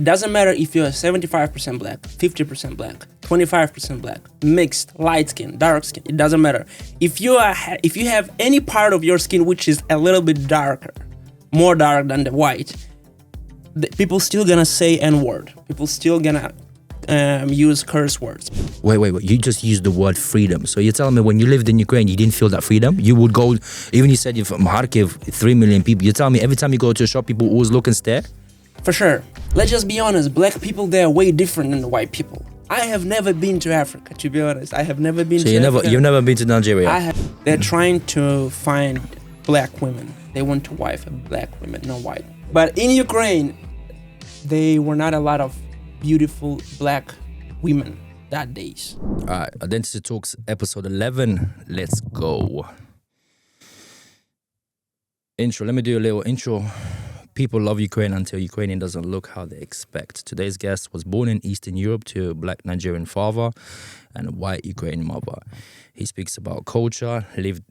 It doesn't matter if you're 75% black, 50% black, 25% black, mixed, light skin, dark skin. It doesn't matter. If you have any part of your skin which is a little bit darker, more dark than the white, people still gonna say N-word. People still gonna use curse words. Wait. You just used the word freedom. So you're telling me when you lived in Ukraine, you didn't feel that freedom? You would go, even you said you're from Kharkiv, 3 million people. You're telling me every time you go to a shop, people always look and stare? For sure. Let's just be honest. Black people, they are way different than the white people. I have never been to Africa, to be honest. I have never been to Africa. You've never been to Nigeria? They're trying to find black women. They want to wife a black women, not white. But in Ukraine, there were not a lot of beautiful black women that days. All right, Identity Talks episode 11. Let's go. Intro. Let me do a little intro. People love Ukraine until Ukrainian doesn't look how they expect. Today's guest was born in Eastern Europe to a black Nigerian father and a white Ukrainian mother. He speaks about culture, lived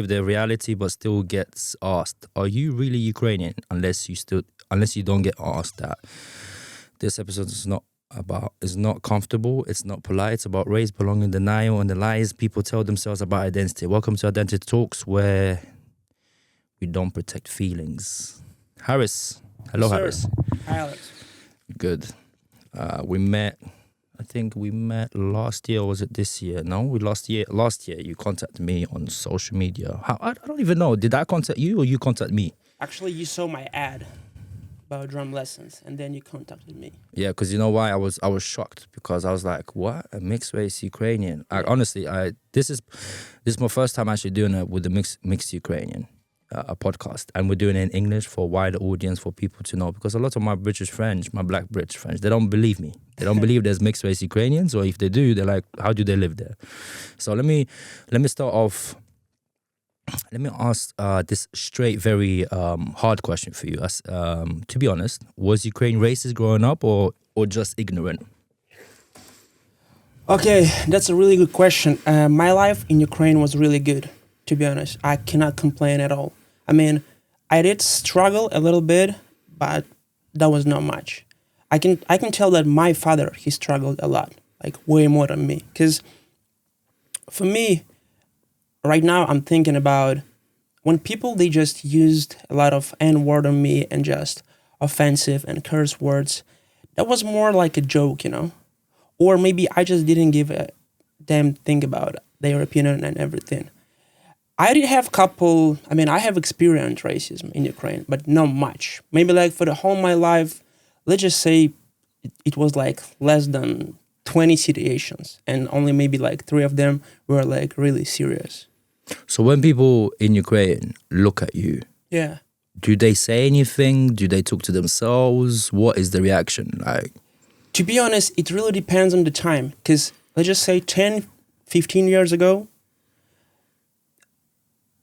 their reality, but still gets asked, "Are you really Ukrainian?" Unless you don't get asked that. This episode is not comfortable, it's not polite, it's about race, belonging, denial, and the lies people tell themselves about identity. Welcome to Identity Talks, where we don't protect feelings. Kharris. Hello, Sir. Kharris. Hi, Alex. Good. I think we met last year, or was it this year? No, last year you contacted me on social media. I don't even know. Did I contact you or you contact me? Actually, you saw my ad about drum lessons, and then you contacted me. Yeah, because you know why? I was shocked because I was like, what? A mixed race Ukrainian. Honestly, this is my first time actually doing it with the mixed Ukrainian. A podcast, and we're doing it in English for a wider audience, for people to know, because a lot of my British friends, my black British friends, they don't believe me. They don't believe there's mixed race Ukrainians, or if they do, they're like, how do they live there? So let me start off. Let me ask this straight, very hard question for you. To be honest, was Ukraine racist growing up, or just ignorant? Okay, that's a really good question. My life in Ukraine was really good, to be honest. I cannot complain at all. I mean, I did struggle a little bit, but that was not much. I can tell that my father, he struggled a lot, like way more than me. Because for me, right now I'm thinking about when people, they just used a lot of N-word on me and just offensive and curse words. That was more like a joke, you know? Or maybe I just didn't give a damn thing about their opinion and everything. I did have I have experienced racism in Ukraine, but not much. Maybe like for the whole of my life, let's just say it was like less than 20 situations, and only maybe like 3 of them were like really serious. So when people in Ukraine look at you, yeah, do they say anything? Do they talk to themselves? What is the reaction like? To be honest, it really depends on the time, because let's just say 10, 15 years ago,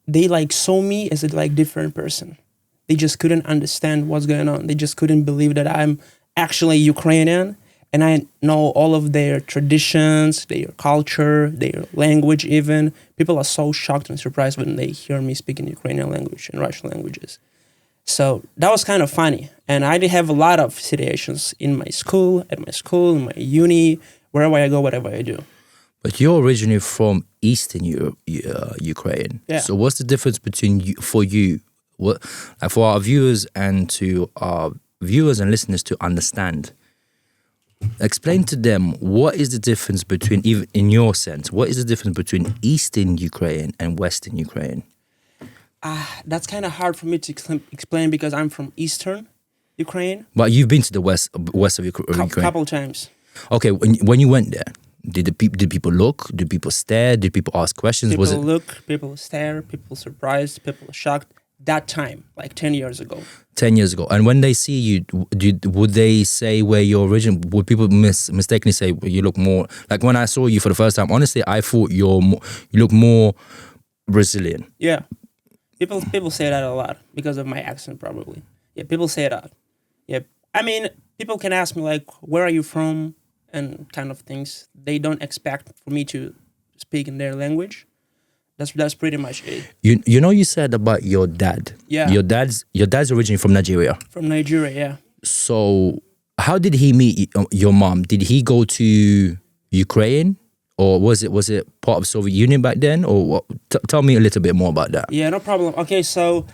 they like saw me as a like different person. They just couldn't understand what's going on. They just couldn't believe that I'm actually Ukrainian, and I know all of their traditions, their culture, their language even. People are so shocked and surprised when they hear me speaking Ukrainian language and Russian languages. So that was kind of funny. And I did have a lot of situations in my school, in my uni, wherever I go, whatever I do. But you're originally from Eastern Europe, Ukraine. Yeah. So what's the difference between for our viewers and to our viewers and listeners to understand? Explain to them what is the difference between, even in your sense, what is the difference between Eastern Ukraine and Western Ukraine? That's kind of hard for me to explain because I'm from Eastern Ukraine. But you've been to the west of Ukraine. A couple times. Okay, when you went there, did people look? Did people stare? Did people ask questions? People look, people stare, people surprised, people shocked. That time, like 10 years ago. 10 years ago. And when they see you, would they say where you're original? Would people mistakenly say you look more... Like when I saw you for the first time, honestly, I thought you look more Brazilian. Yeah. People say that a lot because of my accent, probably. Yeah, people say that. Yeah. I mean, people can ask me, like, where are you from? And kind of things. They don't expect for me to speak in their language. That's pretty much it. You know, you said about your dad. Yeah. Your dad's originally from Nigeria. From Nigeria, yeah. So how did he meet your mom? Did he go to Ukraine, or was it part of Soviet Union back then, or what? Tell me a little bit more about that. Yeah, no problem. Okay, so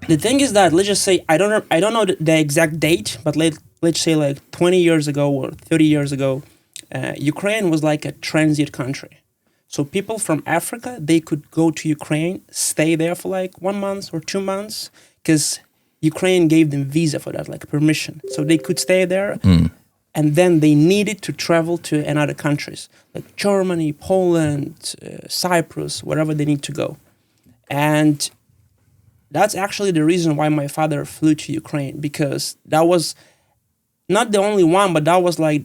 the thing is that let's just say I don't know the exact date, but let's say like 20 years ago or 30 years ago, Ukraine was like a transit country. So people from Africa, they could go to Ukraine, stay there for like 1 month or 2 months, because Ukraine gave them visa for that, like permission. So they could stay there, and then they needed to travel to another countries, like Germany, Poland, Cyprus, wherever they need to go. And that's actually the reason why my father flew to Ukraine, because that was not the only one, but that was like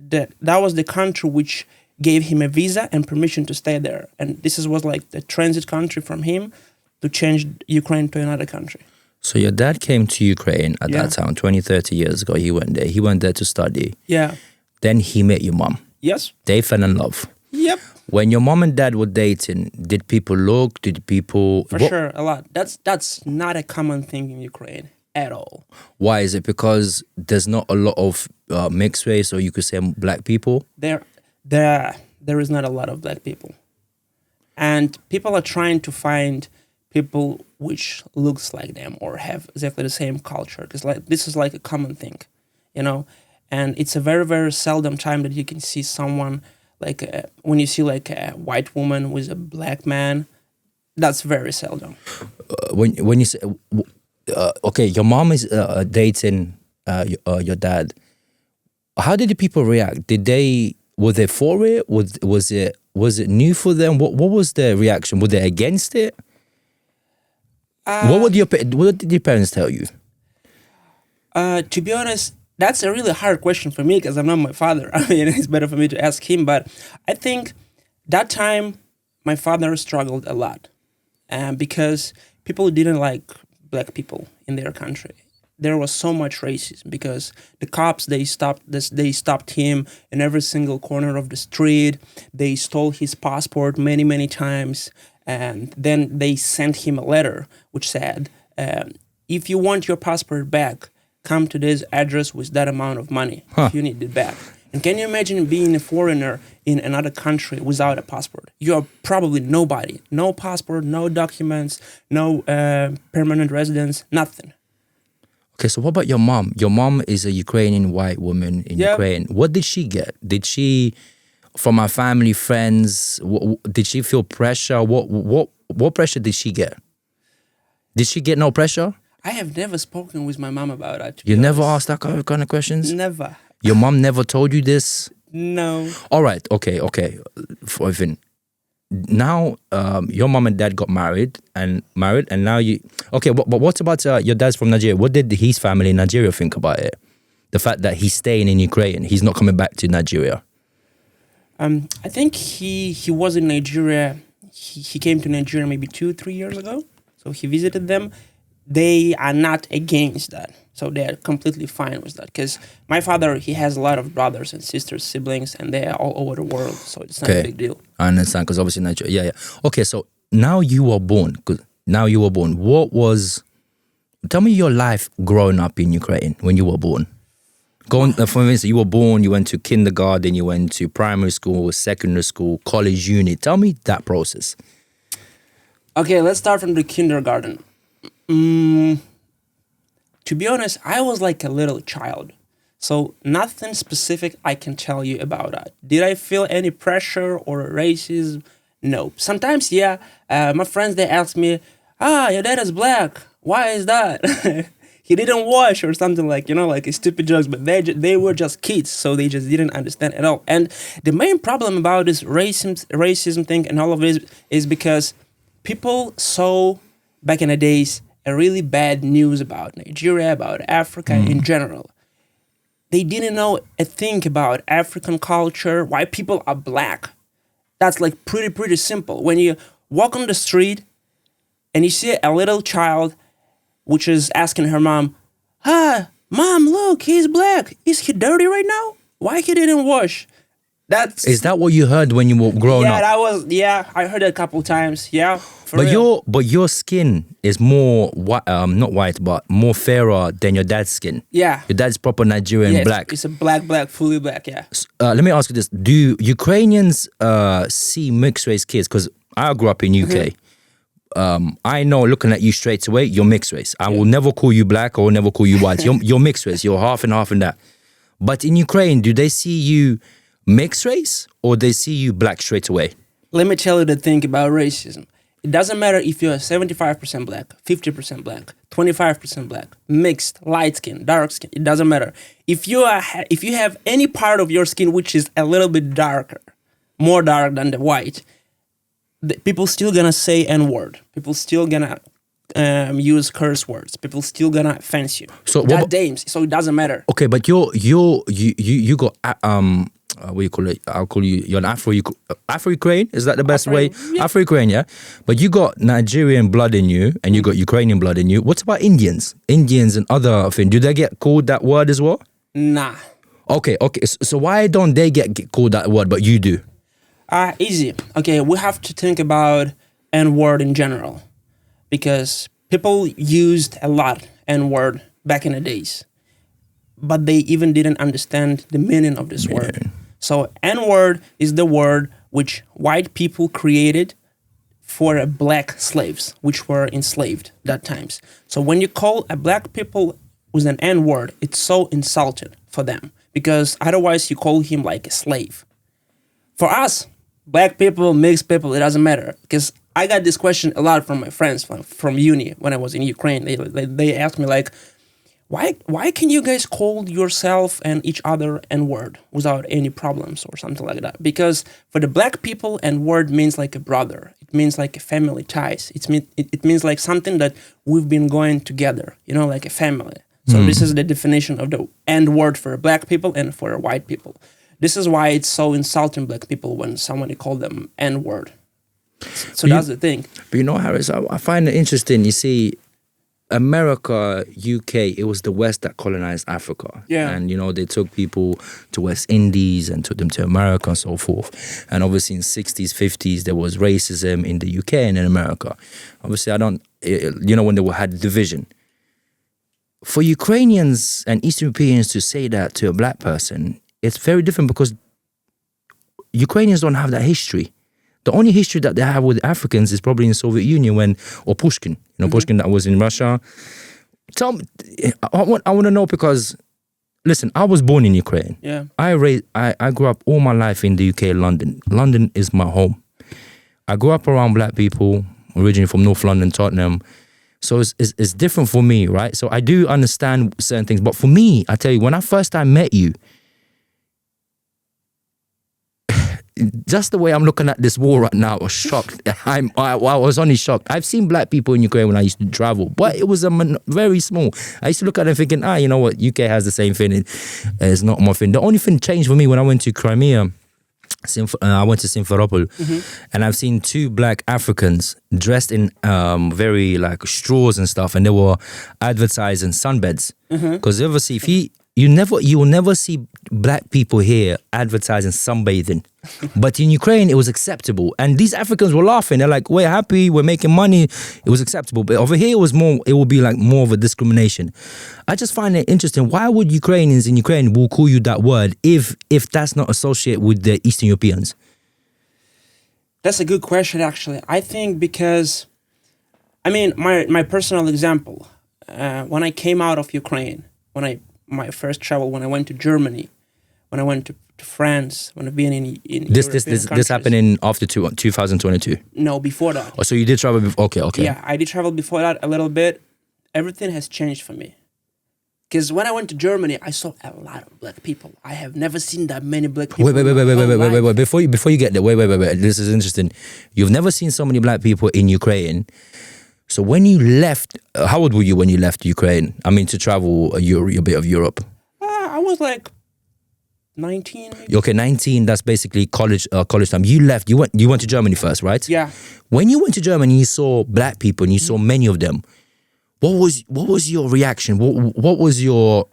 that was the country which gave him a visa and permission to stay there. And was like the transit country from him to change Ukraine to another country. So your dad came to Ukraine at that time, 20, 30 years ago. He went there. He went there to study. Yeah. Then he met your mom. Yes. They fell in love. Yep. When your mom and dad were dating, did people look? Did people... For sure, a lot. That's not a common thing in Ukraine at all. Why is it? Because there's not a lot of mixed race, or you could say black people? There is not a lot of black people. And people are trying to find people which looks like them or have exactly the same culture, because like this is like a common thing, you know. And it's a very, very seldom time that you can see someone like when you see like a white woman with a black man. That's very seldom. When you say okay, your mom is dating your dad, how did the people react? Were they for it? Was it new for them? What was their reaction? Were they against it? What did your parents tell you? To be honest, that's a really hard question for me, because I'm not my father. I mean, it's better for me to ask him. But I think that time my father struggled a lot, because people didn't like black people in their country. There was so much racism because the cops, they stopped him in every single corner of the street. They stole his passport many, many times. And then they sent him a letter which said, if you want your passport back, come to this address with that amount of money if you need it back. And can you imagine being a foreigner in another country without a passport? You are probably nobody. No passport, no documents, no permanent residence, nothing. Okay, so what about your mom? Your mom is a Ukrainian white woman in Ukraine. What did she get? Did she, from her family, friends, did she feel pressure? What pressure did she get? Did she get no pressure? I have never spoken with my mom about that. You never asked that kind of questions? Never. Your mom never told you this? No. All right, okay. Even now, your mom and dad got married, and now you... Okay, but what about your dad's from Nigeria? What did his family in Nigeria think about it? The fact that he's staying in Ukraine, he's not coming back to Nigeria. I think he was in Nigeria. He came to Nigeria maybe 2-3 years ago. So he visited them. They are not against that. So they are completely fine with that. Because my father, he has a lot of brothers and sisters, siblings, and they are all over the world. So it's not a big deal. I understand, because obviously Nigeria. Yeah. Okay, so now you were born. What was... Tell me your life growing up in Ukraine when you were born. For instance, you were born, you went to kindergarten, you went to primary school, secondary school, college, uni. Tell me that process. Okay, let's start from the kindergarten. To be honest, I was like a little child. So nothing specific I can tell you about that. Did I feel any pressure or racism? No. Sometimes, yeah, my friends, they ask me, your dad is black. Why is that? He didn't wash or something, like, like a stupid jokes, but they were just kids, so they just didn't understand at all. And the main problem about this racism thing and all of this is because people saw back in the days a really bad news about Nigeria, about Africa in general. They didn't know a thing about African culture, why people are black. That's like pretty simple. When you walk on the street and you see a little child which is asking her mom, Mom, look, he's black. Is he dirty right now? Why he didn't wash? Is that what you heard when you were growing up? I heard it a couple times. Yeah. But your skin is more not white, but more fairer than your dad's skin. Yeah. Your dad's proper Nigerian black. It's a black, fully black. Yeah. Let me ask you this: do Ukrainians see mixed race kids? Because I grew up in UK. I know, looking at you straight away, you're mixed race. I will never call you black or never call you white. You're mixed race. You're half and half and that. But in Ukraine, do they see you mixed race or they see you black straight away? Let me tell you the thing about racism. It doesn't matter if you're 75% black, 50% black, 25% black, mixed, light skin, dark skin. It doesn't matter. If you have any part of your skin which is a little bit darker, more dark than the white, people still gonna say N-word. People still gonna use curse words. People still gonna offense you. So it doesn't matter. Okay, but you got what you call it? I'll call you. You're an Afro-Ukraine. Is that the best way? Yeah. Afro-Ukraine, yeah. But you got Nigerian blood in you, and you got Ukrainian blood in you. What about Indians? Indians and other things. Do they get called that word as well? Nah. Okay. So why don't they get called that word, but you do? Easy. Okay, we have to think about N-word in general, because people used a lot N-word back in the days, but they even didn't understand the meaning of this word. So N-word is the word which white people created for black slaves, which were enslaved that times. So when you call a black people with an N-word, it's so insulting for them, because otherwise you call him like a slave. For us, black people, mixed people, it doesn't matter, because I got this question a lot from my friends from uni when I was in Ukraine. They asked me like, why can you guys call yourself and each other N-word without any problems or something like that? Because for the black people, N-word means like a brother. It means like a family ties. It means like something that we've been going together, like a family. So this is the definition of the N-word for black people and for white people. This is why it's so insulting black people when somebody called them N-word. So that's the thing. But Kharris, I find it interesting. You see, America, UK, it was the West that colonized Africa. Yeah. And, they took people to West Indies and took them to America and so forth. And obviously in 60s, 50s, there was racism in the UK and in America. Obviously, when they had division. For Ukrainians and Eastern Europeans to say that to a black person, it's very different because Ukrainians don't have that history. The only history that they have with Africans is probably in Soviet Union or Pushkin. Pushkin that was in Russia. Tell me, I want to know because, listen, I was born in Ukraine. Yeah. I grew up all my life in the UK, London. London is my home. I grew up around black people, originally from North London, Tottenham. So it's different for me, right? So I do understand certain things. But for me, I tell you, when I first time met you, just the way I'm looking at this wall right now, I was shocked. I was only shocked. I've seen black people in Ukraine when I used to travel, but it was very small. I used to look at them thinking, you know what, UK has the same thing. It's not my thing. The only thing changed for me when I went to Crimea, I went to Simferopol, and I've seen two black Africans dressed in very like straws and stuff, and they were advertising sunbeds. Because obviously, you will never see black people here advertising sunbathing. But in Ukraine, it was acceptable. And these Africans were laughing. They're like, we're happy, we're making money. It was acceptable. But over here, it would be like more of a discrimination. I just find it interesting. Why would Ukrainians in Ukraine will call you that word if that's not associated with the Eastern Europeans? That's a good question, actually. I think because, my personal example, when I came out of Ukraine, my first travel, when I went to Germany, when I went to France, when I've been in this happened in after 2022. No, before that. Oh, so you did travel before? Okay. Yeah, I did travel before that a little bit. Everything has changed for me. Because when I went to Germany, I saw a lot of black people. I have never seen that many black people. Wait. Before you get there, wait. This is interesting. You've never seen so many black people in Ukraine. So when you left, how old were you when you left Ukraine? To travel a bit of Europe. I was like 19. Maybe. Okay, 19. That's basically college time. You left. You went to Germany first, right? Yeah. When you went to Germany, you saw black people and you saw many of them. What was your reaction? What was your?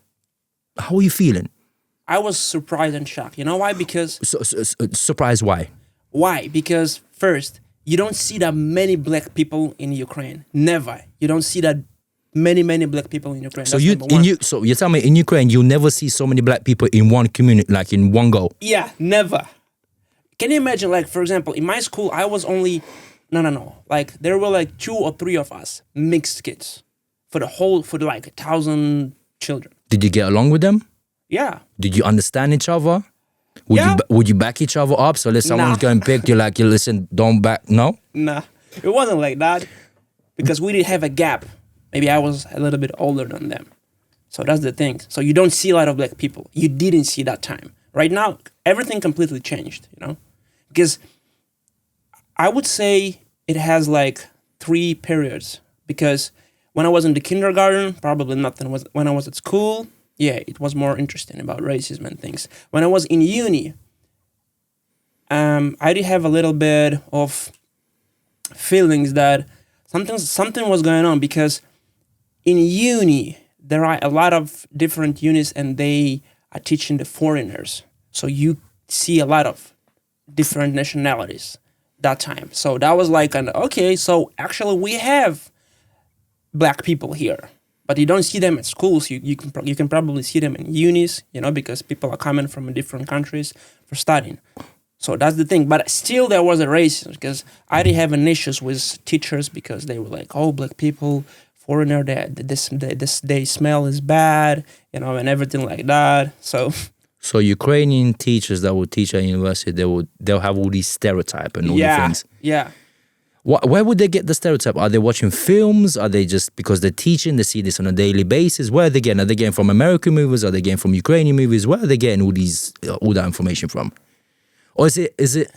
How were you feeling? I was surprised and shocked. You know why? Because Surprise, why? why? Because first, you don't see that many black people in Ukraine. Never. You don't see that many black people in Ukraine. So That's number one. so you tell me in Ukraine you'll never see so many black people in one community, like in one go. Yeah, never. Can you imagine, like, for example, in my school, I was only, no. Like, there were like 2 or 3 of us, mixed kids, for like 1,000 children. Did you get along with them? Yeah. Did you understand each other? Yeah. Would you back each other up? So if someone's Nah. going pick, you're like, you listen, don't back, no? Nah, it wasn't like that because we didn't have a gap. Maybe I was a little bit older than them. So that's the thing. So you don't see a lot of black people. You didn't see that time. Right now, everything completely changed, you know? Because I would say it has like 3 periods. Because when I was in the kindergarten, probably nothing was. When I was at school, yeah, it was more interesting about racism and things. When I was in uni, I did have a little bit of feelings that something was going on, because in uni there are a lot of different unis and they are teaching the foreigners, so you see a lot of different nationalities that time. So that was like okay, so actually we have black people here, but you don't see them at schools. You can probably see them in unis, you know, because people are coming from different countries for studying. So that's the thing. But still there was a racism, because I did have an issues with teachers, because they were like, oh, black people, foreigner, they smell is bad, you know, and everything like that. So Ukrainian teachers that will teach at university, they'll have all these stereotypes and all these things. Yeah. Where would they get the stereotype? Are they watching films? Are they just because they're teaching? They see this on a daily basis. Where are they getting? Are they getting from American movies? Are they getting from Ukrainian movies? Where are they getting all that information from? Or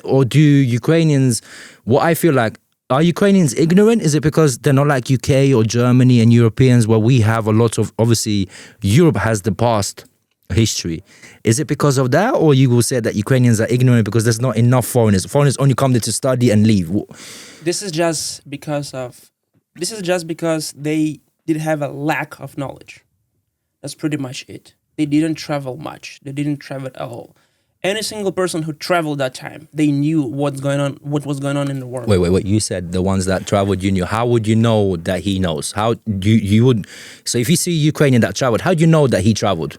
or do Ukrainians? What I feel like, are Ukrainians ignorant? Is it because they're not like UK or Germany and Europeans, where we have a lot of, obviously Europe has the past history? Is it because of that, or you will say that Ukrainians are ignorant because there's not enough foreigners? Foreigners only come there to study and leave. This is just because they did have a lack of knowledge. That's pretty much it. They didn't travel much. They didn't travel at all. Any single person who traveled that time, they knew what was going on in the world. Wait. You said the ones that traveled, you knew. How would you know that he knows? How you would? So if you see a Ukrainian that traveled, how do you know that he traveled?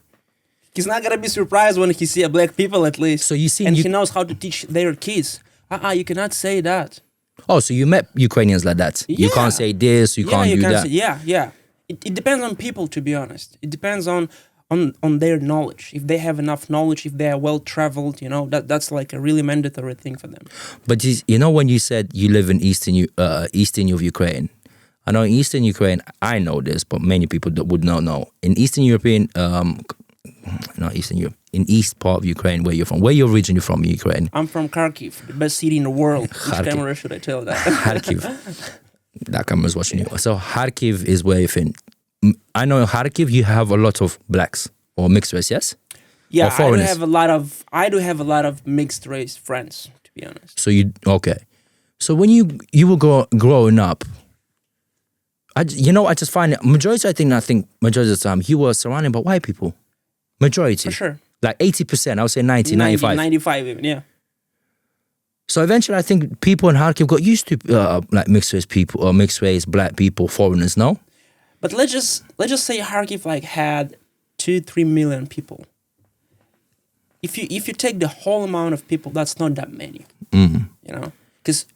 He's not gonna be surprised when he see a black people, at least. So you see, and he knows how to teach their kids. You cannot say that. Oh, so you met Ukrainians like that? Yeah. You can't say this. You can't do that. Yeah. It depends on people, to be honest. It depends on their knowledge. If they have enough knowledge, if they are well traveled, you know, that's like a really mandatory thing for them. But you know, when you said you live in eastern of Ukraine, I know in eastern Ukraine, I know this, but many people would not know. In eastern European, not Eastern Europe, in east part of Ukraine, where you're from. Where you're originally from, Ukraine? I'm from Kharkiv, the best city in the world. Which camera should I tell that? Kharkiv. That camera's watching you. So Kharkiv is where you're from. I know in Kharkiv you have a lot of blacks or mixed race, yes? Yeah, or foreigners. I do have a lot of mixed race friends, to be honest. So okay. So when you were growing up, I just find it, majority of the time you were surrounded by white people. Majority. For sure. Like 80%, I would say 90, 95. 95 even, yeah. So eventually I think people in Kharkiv got used to like mixed race people or mixed race black people, foreigners, no? But let's just say Kharkiv like had 2-3 million people. If you take the whole amount of people, that's not that many. Mm-hmm. You know? Because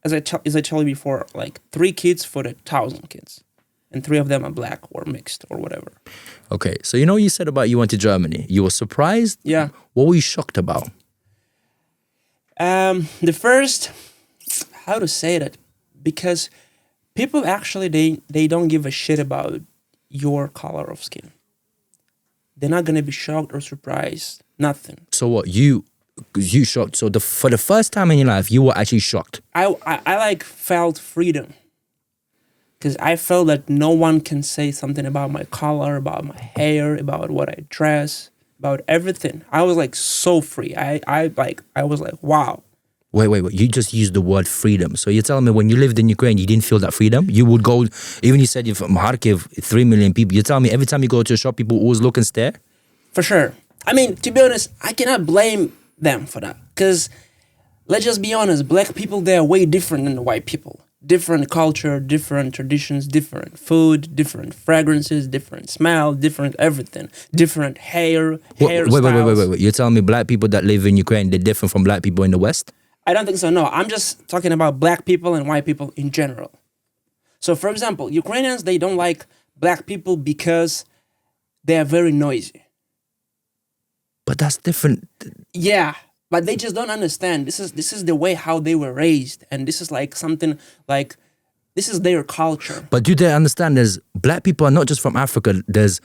as I told you before, like 3 kids for the 1,000 kids. And 3 of them are black or mixed or whatever. Okay, so you said about you went to Germany. You were surprised? Yeah. What were you shocked about? The first, how to say that? Because people actually, they don't give a shit about your color of skin. They're not going to be shocked or surprised. Nothing. So what, you shocked? So for the first time in your life, you were actually shocked? I like felt freedom. Because I felt that no one can say something about my color, about my hair, about what I dress, about everything. I was like so free. I was like, wow. Wait. You just used the word freedom. So you're telling me when you lived in Ukraine, you didn't feel that freedom? You would go, even you said you're from Kharkiv, 3 million people. You're telling me every time you go to a shop, people always look and stare? For sure. I mean, to be honest, I cannot blame them for that. Because let's just be honest, black people, they are way different than the white people. Different culture, different traditions, different food, different fragrances, different smell, different everything, different hairstyles. Wait. You're telling me black people that live in Ukraine, they're different from black people in the West? I don't think so, no. I'm just talking about black people and white people in general. So, for example, Ukrainians, they don't like black people because they are very noisy. But that's different. Yeah, but they just don't understand. This is the way how they were raised, and this is like something like this is their culture. But do they understand? There's black people are not just from Africa. There's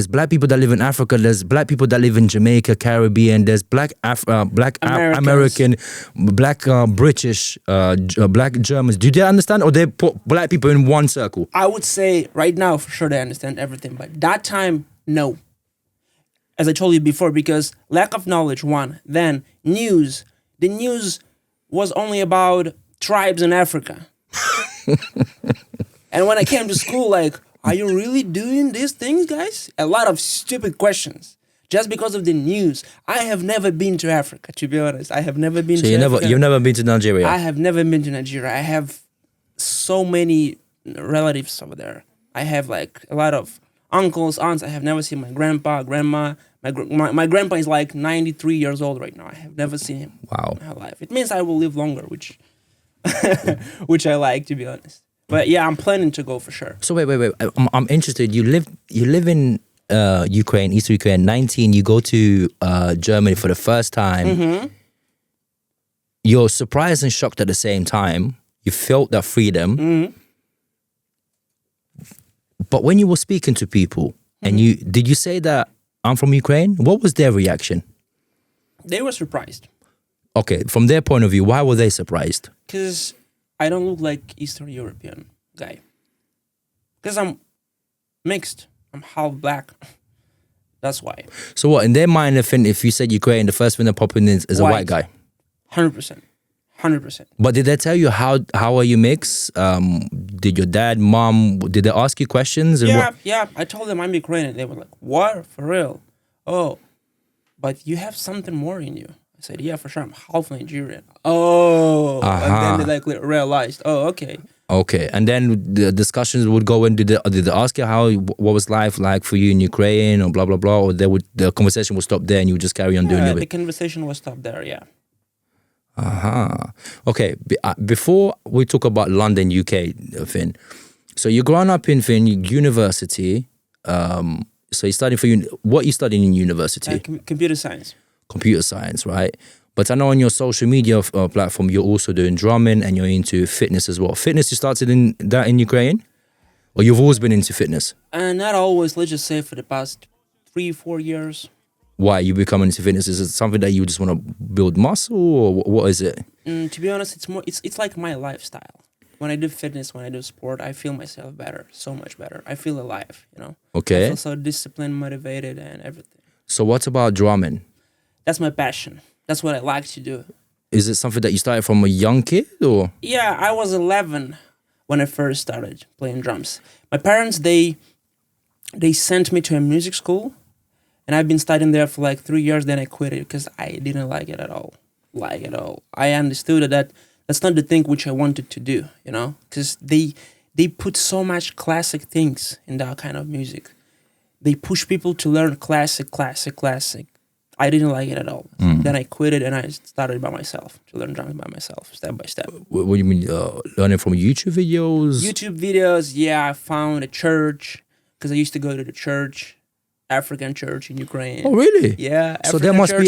black people that live in Africa. There's black people that live in Jamaica, Caribbean. There's black American, black British, black Germans. Do they understand, or they put black people in one circle? I would say right now for sure they understand everything, but that time no. As I told you before, because lack of knowledge, one. Then news. The news was only about tribes in Africa. And when I came to school, like, are you really doing these things, guys? A lot of stupid questions. Just because of the news. I have never been to Africa, to be honest. I have never been to Africa. You've never been to Nigeria? I have never been to Nigeria. I have so many relatives over there. I have like a lot of uncles, aunts. I have never seen my grandpa, grandma. My grandpa is like 93 years old right now. I have never seen him Wow. in my life. It means I will live longer, which which I like, to be honest. But yeah, I'm planning to go for sure. So wait. I'm interested. You live in Ukraine, East Ukraine. 19. You go to Germany for the first time. Mm-hmm. You're surprised and shocked at the same time. You felt that freedom. Mm-hmm. But when you were speaking to people, and did you say that I'm from Ukraine? What was their reaction? They were surprised. Okay, from their point of view, why were they surprised? Because I don't look like Eastern European guy. Because I'm mixed. I'm half black. That's why. So what, in their mind, if you said Ukraine, the first thing that popped in is a white guy? 100%. 100%. But did they tell you how are you mixed? Did your dad, mom, did they ask you questions? And Yeah. I told them I'm Ukrainian. They were like, what? For real? Oh, but you have something more in you. I said, yeah, for sure. I'm half Nigerian. Oh. And then they like realized, oh, okay. Okay, and then the discussions would go in. Did they ask you what was life like for you in Ukraine or blah, blah, blah? Or the conversation would stop there and you would just carry on doing it? The conversation was stopped there, yeah. Okay, before we talk about London, UK, Finn. So you're growing up in university. So you're studying what are you studying in university? Computer science. Computer science, right? But I know on your social media platform, you're also doing drumming and you're into fitness as well. Fitness, you started in Ukraine? Or you've always been into fitness? Not always, let's just say for the past 3-4 years. Why you becoming into fitness? Is it something that you just want to build muscle, or what is it? To be honest, it's like my lifestyle. When I do fitness, when I do sport, I feel myself better, so much better. I feel alive, you know? Okay. I feel so disciplined, motivated, and everything. So what about drumming? That's my passion. That's what I like to do. Is it something that you started from a young kid, or? Yeah, I was 11 when I first started playing drums. My parents, they sent me to a music school. And I've been studying there for like 3 years. Then I quit it because I didn't like it at all. I understood that that's not the thing which I wanted to do, you know? Because they put so much classic things in that kind of music. They push people to learn classic. I didn't like it at all. Then I quit it and I started by myself to learn drums by myself, step by step. What do you mean, learning from YouTube videos? YouTube videos, yeah. I found a church because I used to go to the church. African church in Ukraine. Oh, really? Yeah. So there must be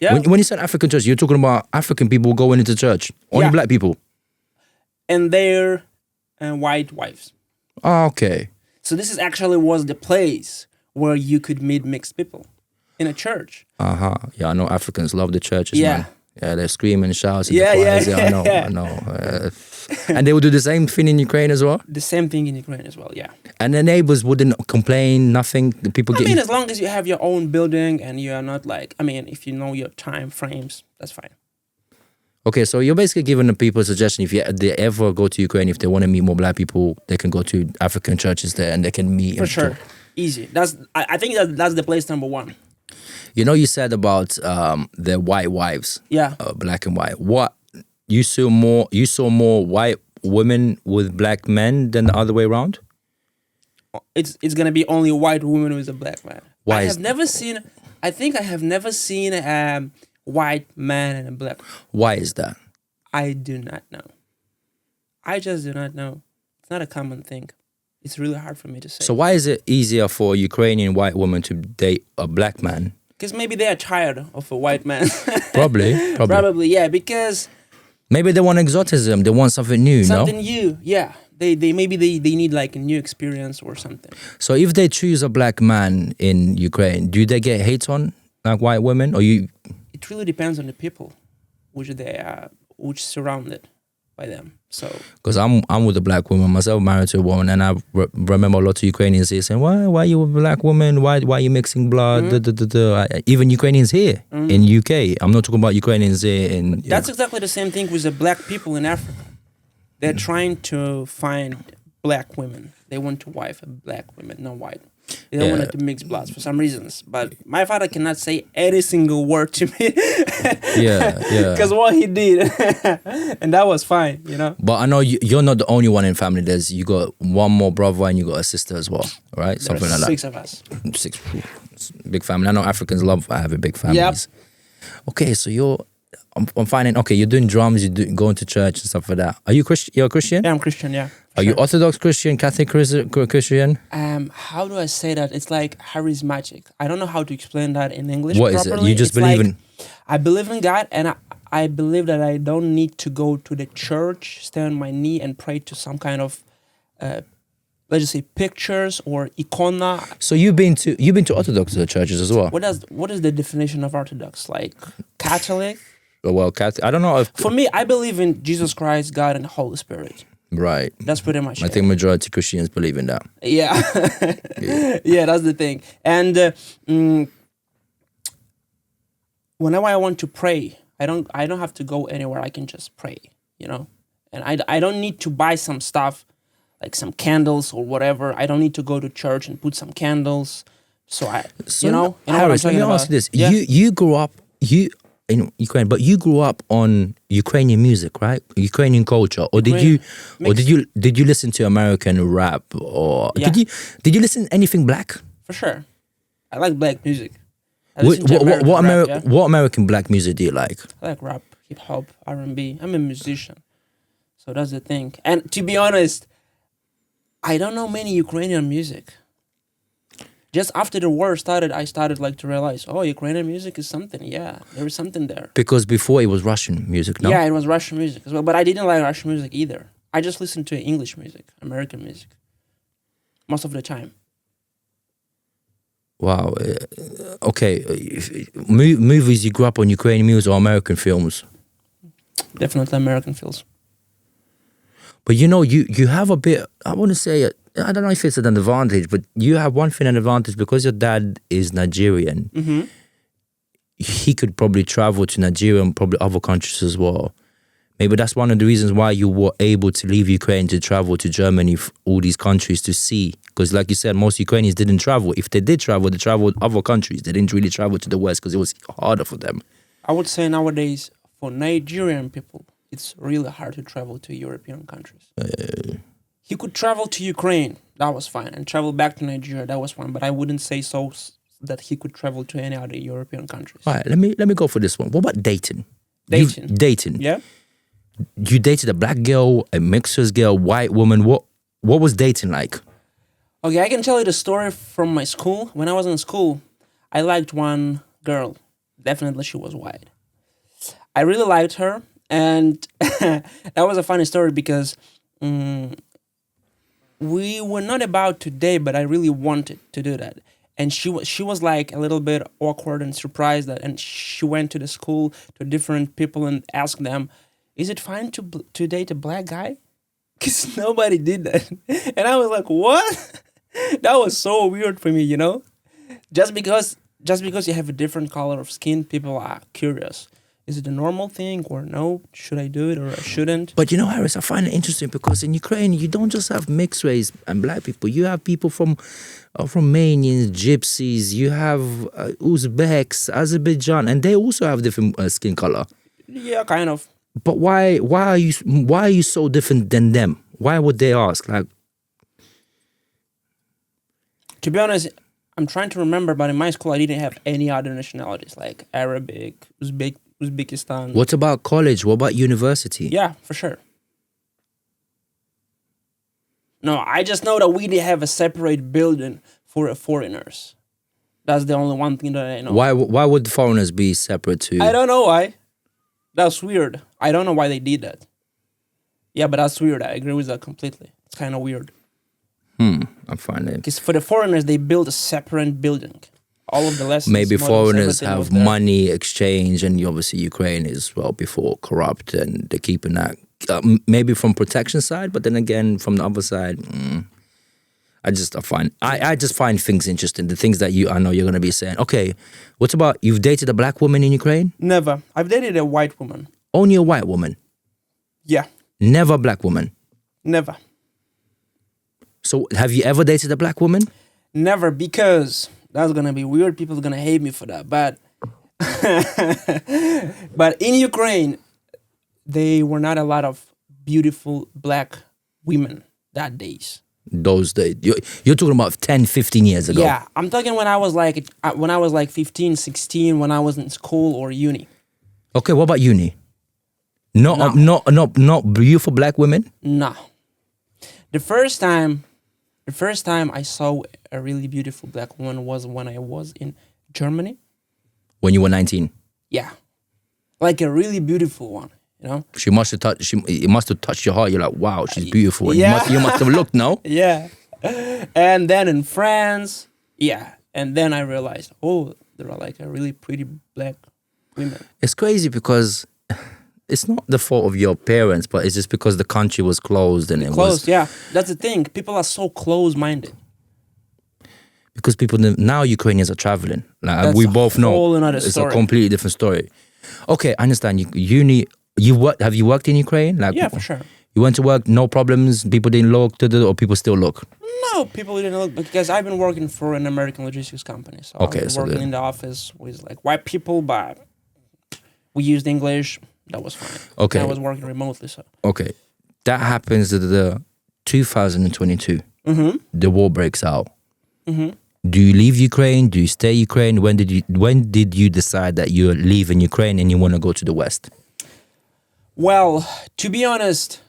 yeah. When you said African church, you're talking about African people going into church, only black people, and their white wives. Oh, okay. So this actually was the place where you could meet mixed people in a church. Yeah, I know Africans love the churches. Yeah. Man. Yeah, they're screaming, shouting. Yeah. I know. And they would do the same thing in Ukraine as well? The same thing in Ukraine as well, yeah. And the neighbors wouldn't complain, nothing? The people I mean, as long as you have your own building and you are not like, I mean, if you know your time frames, that's fine. Okay, so you're basically giving the people a suggestion. If they ever go to Ukraine, if they want to meet more black people, they can go to African churches there and they can meet. For sure. Easy. I think that's the place number one. You know, you said about the white wives, Yeah, black and white. What you saw more? You saw more white women with black men than the other way around. it's gonna be only white woman with a black man. Why I is have never seen. I think I have never seen a white man and a black. Why is that? I do not know. I just do not know. It's not a common thing. It's really hard for me to say. So why is it easier for a Ukrainian white woman to date a black man? Because maybe they are tired of a white man. Probably. Probably, yeah. Because Maybe they want exotism. They want something new. something No. new, yeah. They maybe they need like a new experience or something. So if they choose a black man in Ukraine, do they get hate on like white women, or you? It really depends on the people, which surrounded by them. So Because I'm with a black woman myself, married to a woman, and I remember a lot of Ukrainians here saying, "Why you with a black woman? Why are you mixing blood?" Even Ukrainians here in UK. I'm not talking about Ukrainians here in. that's exactly the same thing with the black people in Africa. They're trying to find black women. They want to wife a black women, not white. They don't want it to mix bloods for some reasons. But my father cannot say any single word to me. Yeah. Because what he did, and that was fine, you know. But I know you're not the only one in family. You got one more brother and you got a sister as well, right? Something like that. 6 of us. 6. Big family. I know Africans love having big families. Okay, so I'm finding. Okay, you're doing drums. You're going to church and stuff like that. Are you Christian? You're a Christian? Yeah, I'm Christian. Yeah. Are you Orthodox Christian, Catholic Christian? How do I say that? It's like Harry's magic. I don't know how to explain that in English. What is properly. it? You just It's believe like, in? I believe in God, and I believe that I don't need to go to the church, stand on my knee, and pray to some kind of, let's just say, pictures or icona. So you've been to Orthodox churches as well? What is the definition of Orthodox? Like Catholic? Well, Catholic. I don't know if. For me, I believe in Jesus Christ, God, and the Holy Spirit. Right. That's pretty much I it. think majority Christians believe in that. Yeah. Yeah, that's the thing. And whenever I want to pray, I don't have to go anywhere. I can just pray, you know. And I don't need to buy some stuff like some candles or whatever. I don't need to go to church and put some candles. So you know Kharris, let me ask you this. Yeah. You grew up in Ukraine, but you grew up on Ukrainian music, right? Ukrainian culture, or did you listen to American rap, or Yeah. did you listen to anything black? For sure. I like black music. I What listen to American rap, yeah. what American black music do you like? I like rap, hip hop, R&B. I'm a musician. So that's the thing. And to be honest, I don't know many Ukrainian music. Just after the war started, I started like to realize, oh, Ukrainian music is something. Yeah, there is something there. Because before it was Russian music, no? Yeah, it was Russian music as well. But I didn't like Russian music either. I just listened to English music, American music. Most of the time. Wow. Okay. Movies you grew up on Ukrainian music or American films? Definitely American films. But you know, you have a bit, I want to say, I don't know if it's an advantage, but you have one thing an advantage because your dad is Nigerian. Mm-hmm. He could probably travel to Nigeria and probably other countries as well. Maybe that's one of the reasons why you were able to leave Ukraine to travel to Germany, all these countries to see. Because like you said, most Ukrainians didn't travel. If they did travel, they traveled other countries. They didn't really travel to the West because it was harder for them. I would say nowadays, for Nigerian people, it's really hard to travel to European countries. He could travel to Ukraine, that was fine, and travel back to Nigeria, that was fine. But I wouldn't say so that he could travel to any other European countries. All right, let me go for this one. What about dating? Dating. Yeah. You dated a black girl, a mixed girl, white woman. What was dating like? Okay, I can tell you the story from my school. When I was in school, I liked one girl. Definitely she was white. I really liked her, and that was a funny story because we were not about to date, but I really wanted to do that. And she was like a little bit awkward and surprised that, and she went to the school to different people and asked them, "Is it fine to date a black guy?" Because nobody did that, and I was like, "What?" That was so weird for me, you know. Just because you have a different color of skin, people are curious. Is it a normal thing or no? Should I do it or I shouldn't? But Harris, I find it interesting because in Ukraine, you don't just have mixed race and black people. You have people from Romanians, Gypsies. You have Uzbeks, Azerbaijan, and they also have different skin color. Yeah, kind of. But why are you so different than them? Why would they ask? Like, to be honest, I'm trying to remember, but in my school I didn't have any other nationalities like Arabic, Uzbekistan. what about college? What about university? Yeah, for sure. No, I just know that we didn't have a separate building for foreigners. That's the only one thing that I know. Why would foreigners be separate too? I don't know why. That's weird. I don't know why they did that. Yeah, but that's weird. I agree with that completely. It's kind of weird. I'm finding Because for the foreigners, they built a separate building. All of the lessons. maybe models, foreigners everything was have there. money exchange, and obviously Ukraine is before corrupt, and they're keeping that maybe from protection side, but then again from the other side, I just find things interesting. The things that I know you're gonna be saying. Okay, what about you've dated a black woman in Ukraine? Never. I've dated a white woman. Only a white woman, Yeah, never a black woman. never. So have you ever dated a black woman? Never, because that's gonna be weird. People are gonna hate me for that. But but in Ukraine, there were not a lot of beautiful black women that days. Those days, you're talking about 10, 15 years ago. Yeah, I'm talking when I was like 15, 16, when I was in school or uni. Okay, what about uni? Not beautiful black women. No. The first time I saw a really beautiful black woman was when I was in Germany. When you were 19. Yeah. Like a really beautiful one, you know? It must have touched your heart. You're like, wow, she's beautiful. And Yeah. you must have looked, no? Yeah. And then in France, yeah. And then I realized, oh, there are like a really pretty black women. It's crazy because it's not the fault of your parents, but it's just because the country was closed and Close, yeah. That's the thing. People are so close-minded. Because people now Ukrainians are traveling. Like That's we a both know, whole another it's story. a completely different story. Okay, I understand. Have you worked in Ukraine? Like, Yeah, for sure. You went to work, no problems. People didn't look, or people still look. No, people didn't look, because I've been working for an American logistics company. So Okay, I was so working in the office with like white people, but we used English. That was fine. Okay. And I was working remotely, so. Okay, that happens to the 2022. The war breaks out. Do you leave Ukraine? Do you stay Ukraine? When did you decide that you're leaving Ukraine and you want to go to the West? Well, to be honest,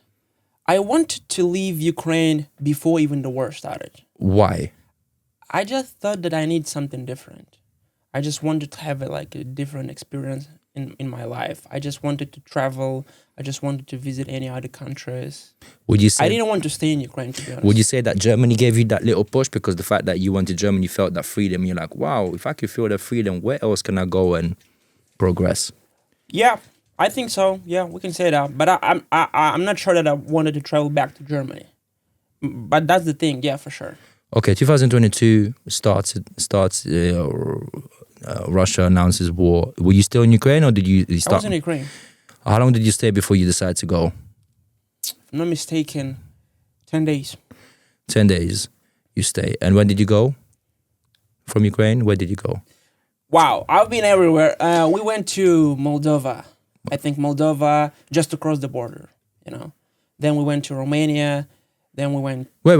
I wanted to leave Ukraine before even the war started. Why? I just thought that I need something different. I just wanted to have a different experience in my life. I just wanted to travel. I just wanted to visit any other countries. Would you say I didn't want to stay in Ukraine, to be honest. Would you say that Germany gave you that little push because the fact that you went to Germany, you felt that freedom? You're like, wow, if I could feel that freedom, where else can I go and progress? Yeah, I think so. Yeah, we can say that. But I'm not sure that I wanted to travel back to Germany. But that's the thing. Yeah, for sure. Okay, 2022 starts. Russia announces war. Were you still in Ukraine or did you start? I was in Ukraine. How long did you stay before you decided to go? If I'm not mistaken, 10 days. 10 days you stay. And when did you go from Ukraine? Where did you go? Wow, I've been everywhere. We went to Moldova. I think Moldova, just across the border, you know. Then we went to Romania. Then we went... Wait.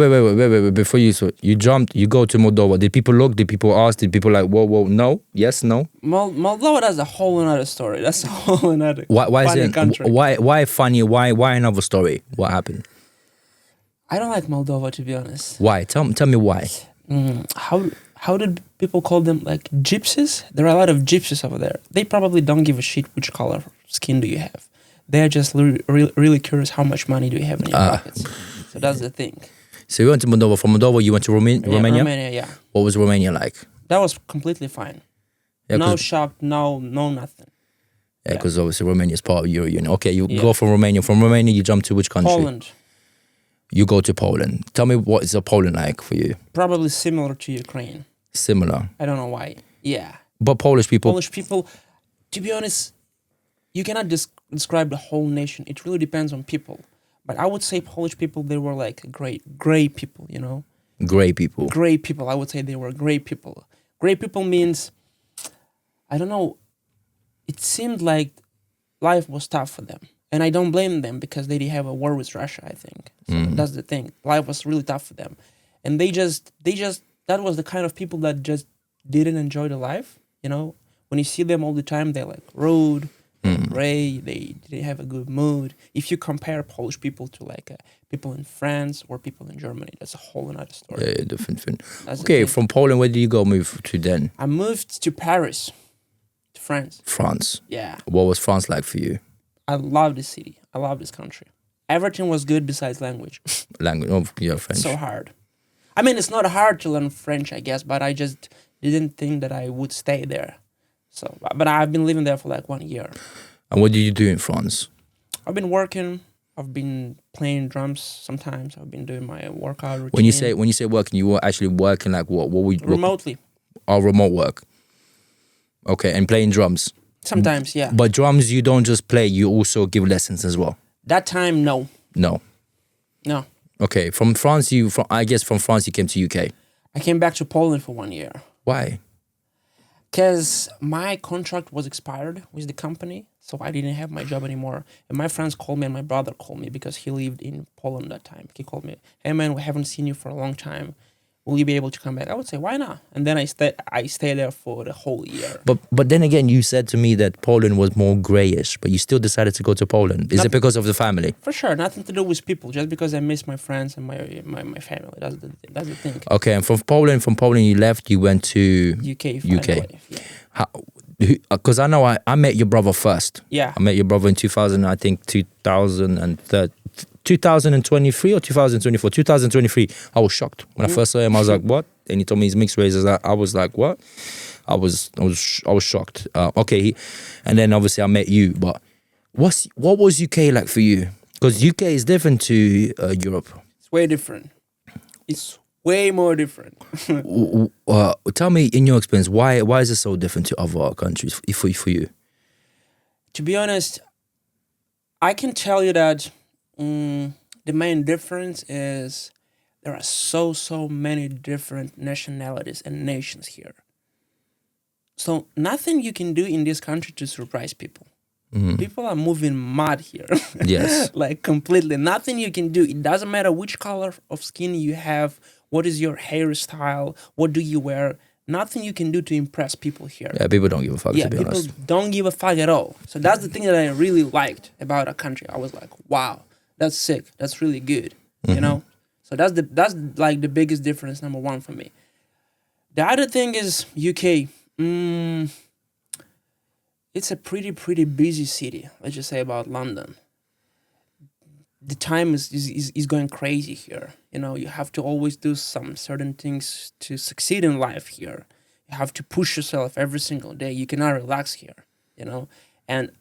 Before you jumped, you go to Moldova. Did people look? Did people ask? Did people like, whoa, no? Yes, no? Moldova, that's a whole another story. That's a whole another why funny is it, country. Why funny? Why another story? What happened? I don't like Moldova, to be honest. Why? Tell me why. How did people call them, like, gypsies? There are a lot of gypsies over there. They probably don't give a shit which color skin do you have. They're just really curious how much money do you have in your pockets. So that's the thing. So you went to Moldova. From Moldova, you went to Romania? Romania, yeah. What was Romania like? That was completely fine. Yeah, no shock, no nothing. Yeah, because obviously Romania is part of Euro Union. Okay, you go from Romania. From Romania, you jump to which country? Poland. You go to Poland. Tell me, what is Poland like for you? Probably similar to Ukraine. Similar. I don't know why. Yeah. But Polish people... Polish people, to be honest, you cannot describe the whole nation. It really depends on people. But I would say Polish people, they were like great people, you know? Great people. Great people. I would say they were great people. Great people means, I don't know, it seemed like life was tough for them. And I don't blame them because they did have a war with Russia, I think. So that's the thing. Life was really tough for them. And they just, that was the kind of people that just didn't enjoy the life, you know? When you see them all the time, they're like rude, gray, they didn't have a good mood. If you compare Polish people to like people in France or people in Germany, that's a whole another story. Yeah, different thing. That's the Okay, thing. from Poland, where did you go move to then? I moved to Paris, to France. France. Yeah. What was France like for you? I love this city. I love this country. Everything was good besides language. Language? Oh, yeah, French. So hard. I mean, it's not hard to learn French, I guess, but I just didn't think that I would stay there. So, but I've been living there for like 1 year. And what did you do in France? I've been working. I've been playing drums sometimes. I've been doing my workout routine. When you say working, you were actually working like what? What would remotely? Remote work. Okay, and playing drums. Sometimes, yeah. But drums, you don't just play; you also give lessons as well. That time, no. No. Okay, from France, I guess from France you came to UK. I came back to Poland for 1 year. Why? Because my contract was expired with the company, so I didn't have my job anymore. And my friends called me and my brother called me because he lived in Poland that time. He called me, hey man, we haven't seen you for a long time. Will you be able to come back? I would say, why not? And then I stayed there for the whole year. But then again, you said to me that Poland was more grayish, but you still decided to go to Poland. Is it because of the family? For sure, nothing to do with people. Just because I miss my friends and my family. That's the thing. Okay, and from Poland you left. You went to UK. UK. Yeah. Because I know I met your brother first. Yeah. I met your brother in 2023 or 2024. 2023. I was shocked when I first saw him. I was like, "What?" And he told me he's mixed race. I was like, "What?" I was shocked. Okay, and then obviously I met you. But what was UK like for you? Because UK is different to Europe. It's way different. It's way more different. Tell me, in your experience, why is it so different to other countries for you? To be honest, I can tell you that the main difference is there are so many different nationalities and nations here. So nothing you can do in this country to surprise people. People are moving mad here. Yes. Like completely. Nothing you can do. It doesn't matter which color of skin you have, what is your hairstyle, what do you wear. Nothing you can do to impress people here. Yeah, people don't give a fuck, to be honest. People don't give a fuck at all. So that's the thing that I really liked about our country. I was like, wow, that's sick. That's really good. You know? So that's like the biggest difference, number one for me. The other thing is UK. It's a pretty busy city. Let's just say about London. The time is going crazy here. You know, you have to always do some certain things to succeed in life here. You have to push yourself every single day. You cannot relax here, you know. And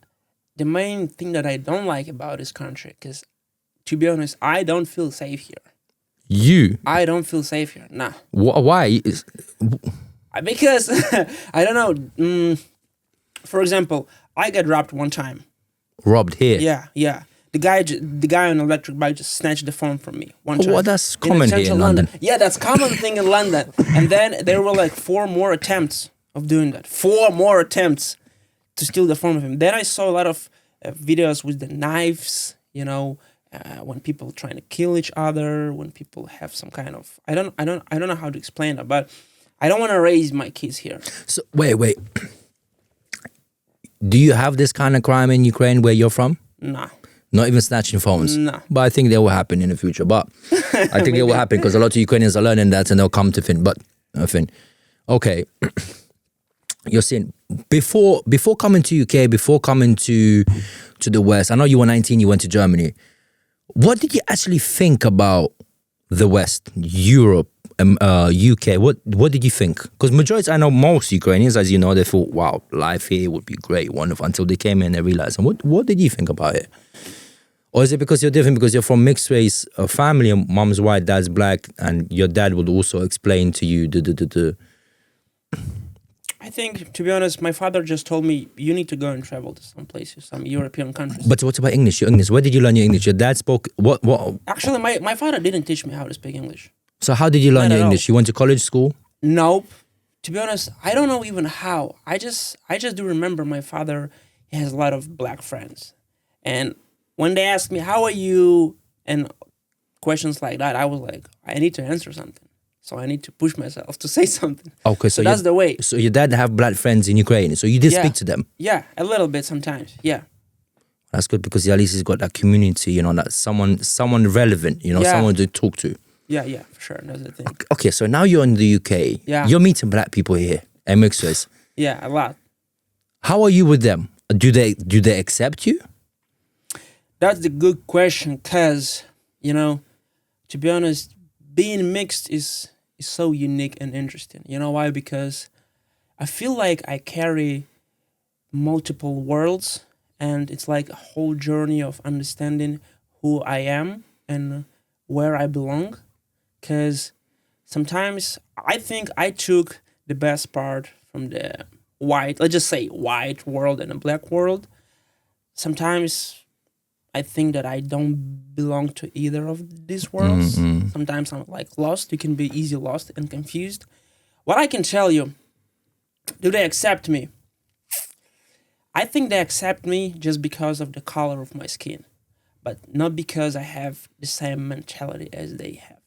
the main thing that I don't like about this country, because to be honest, I don't feel safe here. I don't feel safe here. Nah. Why? Because I don't know. For example, I got robbed one time. Robbed here? Yeah. The guy on an electric bike just snatched the phone from me one time. Well, that's common here in London. Yeah, that's common thing in London. And then there were like 4 more attempts of doing that. 4 more attempts to steal the phone from him. Then I saw a lot of videos with the knives, you know, when people trying to kill each other, when people have some kind of I don't know how to explain it, but I don't want to raise my kids here. So wait. Do you have this kind of crime in Ukraine where you're from? Nah. Not even snatching phones? No. But I think that will happen in the future. But I think it will happen because a lot of Ukrainians are learning that and they'll come to Finn. But Finn, okay. You're saying before coming to UK, before coming to the West, I know you were 19, you went to Germany. What did you actually think about the West, Europe, UK? What did you think? Because majority, I know most Ukrainians, as you know, they thought, wow, life here would be great, wonderful, until they came in and they realized. And what did you think about it? Or is it because you're different because you're from mixed race family and mom's white, dad's black, and your dad would also explain to you I think, to be honest, my father just told me you need to go and travel to some places, some European countries. But what about English? Your English. Where did you learn your English? Your dad spoke what? What? Actually, my father didn't teach me how to speak English. So how did you learn Not your at all. English? You went to college, school? Nope. To be honest, I don't know even how. I just do remember my father. He has a lot of black friends, and when they ask me how are you and questions like that, I was like, I need to answer something. So I need to push myself to say something. Okay, So that's the way. So your dad have black friends in Ukraine, so you did Yeah. speak to them. Yeah, a little bit sometimes. Yeah. That's good because at least he's got that community, you know, that someone relevant, you know, Yeah. someone to talk to. Yeah, for sure. That's the thing. Okay, so now you're in the UK. Yeah. You're meeting black people here and mixed race. Yeah, a lot. How are you with them? Do they accept you? That's the good question, cause to be honest, being mixed is so unique and interesting. You know why? Because I feel like I carry multiple worlds, and it's like a whole journey of understanding who I am and where I belong. Cause sometimes I think I took the best part from the white, let's just say white world and the black world. Sometimes I think that I don't belong to either of these worlds. Sometimes I'm like lost. You can be easy lost and confused. What I can tell you, do they accept me? I think they accept me just because of the color of my skin, but not because I have the same mentality as they have.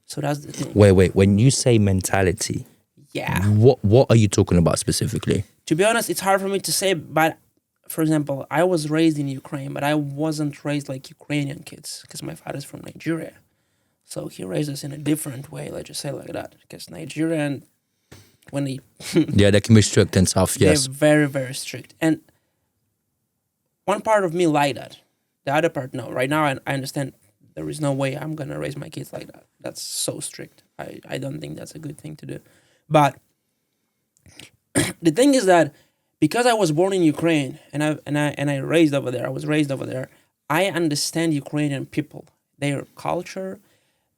So that's the thing. Wait. When you say mentality, Yeah. what are you talking about specifically? To be honest, it's hard for me to say, but for example, I was raised in Ukraine, but I wasn't raised like Ukrainian kids because my father's from Nigeria. So he raised us in a different way, let's just say like that. Because Nigerian, when they Yeah, they can be strict and stuff, yes. they're very, very strict. And one part of me like that. The other part, no. Right now, I understand there is no way I'm going to raise my kids like that. That's so strict. I don't think that's a good thing to do. But the thing is that because I was born in Ukraine and I raised over there, I was raised over there, I understand Ukrainian people, their culture,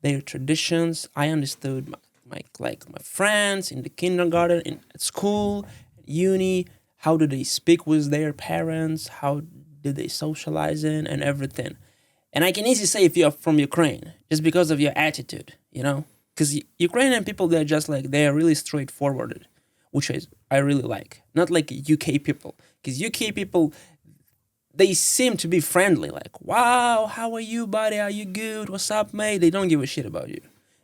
their traditions. I understood my friends in the kindergarten, at school, uni. How do they speak with their parents? How do they socialize and everything? And I can easily say if you're from Ukraine, just because of your attitude, because Ukrainian people, they're really straightforward, which I really like. Not like UK people, because UK people, they seem to be friendly. Like, wow, how are you, buddy? Are you good? What's up, mate? They don't give a shit about you.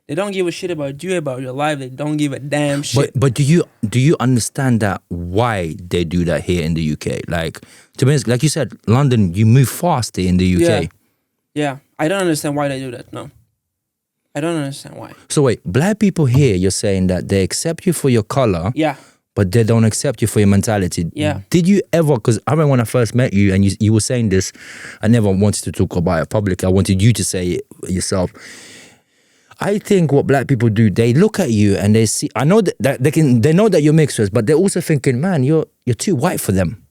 They don't give a shit about you, about your life. They don't give a damn shit. But do you understand that why they do that here in the UK? Like, to be honest, like you said, London, you move faster in the UK. Yeah. I don't understand why they do that. No. I don't understand why. So wait, black people here, you're saying that they accept you for your color, Yeah. but they don't accept you for your mentality. Yeah. Did you ever, because I remember when I first met you and you were saying this, I never wanted to talk about it publicly. I wanted you to say it yourself. I think what black people do, they look at you and they see, I know that they know that you're mixed race, but they're also thinking, man, you're too white for them.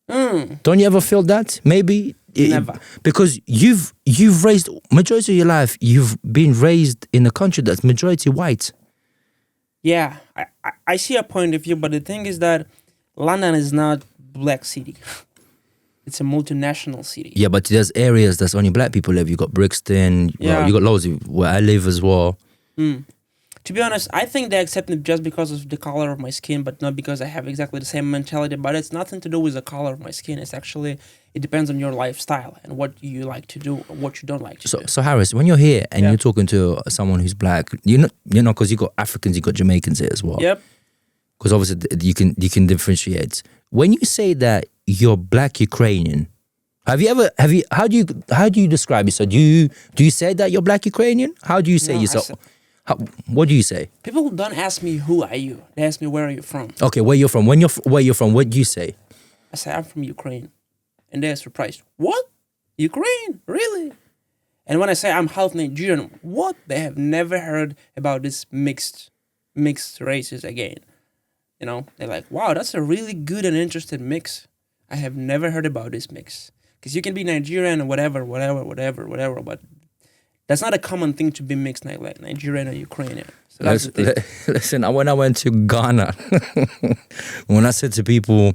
Don't you ever feel that? Maybe Never. Because you've raised majority of your life, you've been raised in a country that's majority white. Yeah. I see a point of view, but the thing is that London is not black city. It's a multinational city. Yeah, but there's areas that's only black people live. You got Brixton. Yeah. Well, you got loads where I live as well. To be honest, I think they accept me just because of the color of my skin, but not because I have exactly the same mentality. But it's nothing to do with the color of my skin. It depends on your lifestyle and what you like to do and what you don't like to do. So Harris, when you're here and Yeah. you're talking to someone who's black, because you got Africans, you got Jamaicans here as well. Yep. Because obviously you can differentiate. When you say that you're black Ukrainian, how do you describe yourself? Do you say that you're black Ukrainian? How do you say No, I yourself? say- What do you say? People don't ask me who are you. They ask me where are you from. Okay, where you're from. Where you're from, what do you say? I say I'm from Ukraine, and they're surprised. What? Ukraine? Really? And when I say I'm half Nigerian, what? They have never heard about this mixed races again. They're like, wow, that's a really good and interesting mix. I have never heard about this mix. Because you can be Nigerian or whatever, but That's not a common thing to be mixed like Nigerian or Ukrainian. So that's the thing. Listen, when I went to Ghana, when I said to people,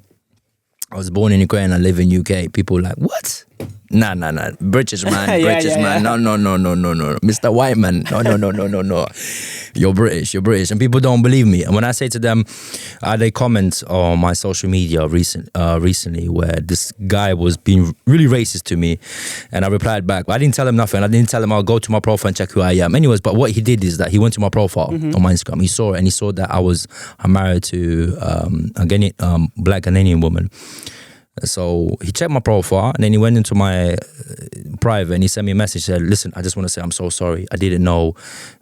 I was born in Ukraine, I live in UK, people were like, what? Nah. British man, Yeah, British yeah, man. yeah. No. Mr. White man. No. You're British. And people don't believe me. And when I say to them, they comment on my social media recently where this guy was being really racist to me. And I replied back. I didn't tell him nothing. I didn't tell him I'll go to my profile and check who I am. Anyways, but what he did is that he went to my profile on my Instagram. He saw it and he saw that I'm married to a black Ghanaian woman. So he checked my profile and then he went into my private and he sent me a message, said, listen, I just want to say I'm so sorry. I didn't know.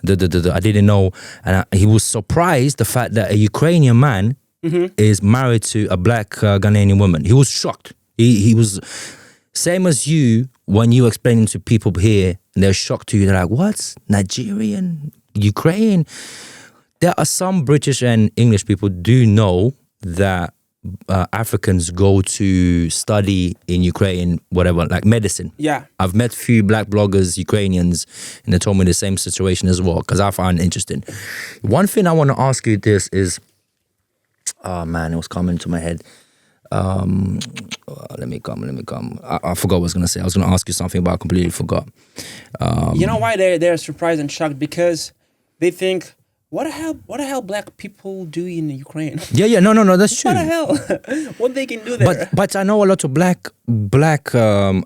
I didn't know. And he was surprised the fact that a Ukrainian man is married to a black Ghanaian woman. He was shocked. He was same as you when you explaining to people here and they're shocked to you. They're like, what? Nigerian? Ukraine? There are some British and English people do know that Africans go to study in Ukraine, whatever, like medicine. Yeah. I've met few black bloggers, Ukrainians, and they told me the same situation as well, because I find it interesting. One thing I want to ask you this is, oh man, it was coming to my head. Let me come. I forgot what I was going to say. I was going to ask you something, but I completely forgot. You know why they're surprised and shocked? Because they think, what the hell black people do in Ukraine? Yeah, no, that's true. What the hell? What they can do there? But I know a lot of black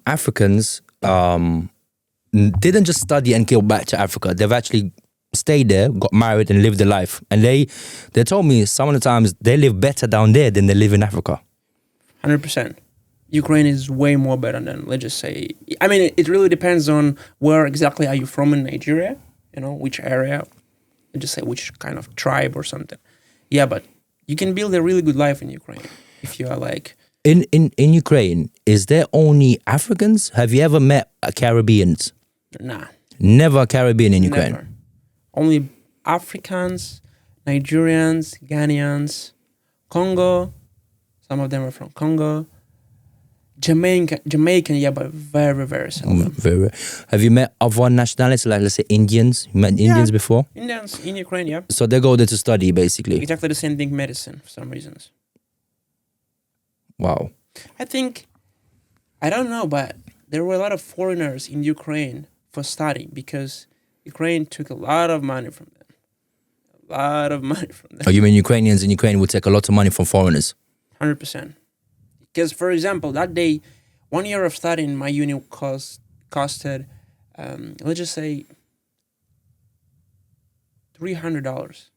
Africans didn't just study and go back to Africa. They've actually stayed there, got married and lived their life. And they told me some of the times they live better down there than they live in Africa. 100%. Ukraine is way more better than, let's just say, I mean, it really depends on where exactly are you from in Nigeria, which area. Just say which kind of tribe or something. Yeah, but you can build a really good life in Ukraine if you are like... In Ukraine, is there only Africans? Have you ever met Caribbeans? Nah. Never a Caribbean in Ukraine? Never. Only Africans, Nigerians, Ghanaians, Congo. Some of them are from Congo. Jamaican, yeah, but very, very seldom. Very. Have you met other nationalities, like let's say Indians? You met Indians before? Indians in Ukraine, yeah. So they go there to study, basically. Exactly the same thing, medicine, for some reasons. Wow. I don't know, but there were a lot of foreigners in Ukraine for study because Ukraine took a lot of money from them. Oh, you mean Ukrainians in Ukraine would take a lot of money from foreigners? 100%. Because, for example, that day, 1 year of study in my uni costed, let's just say, $300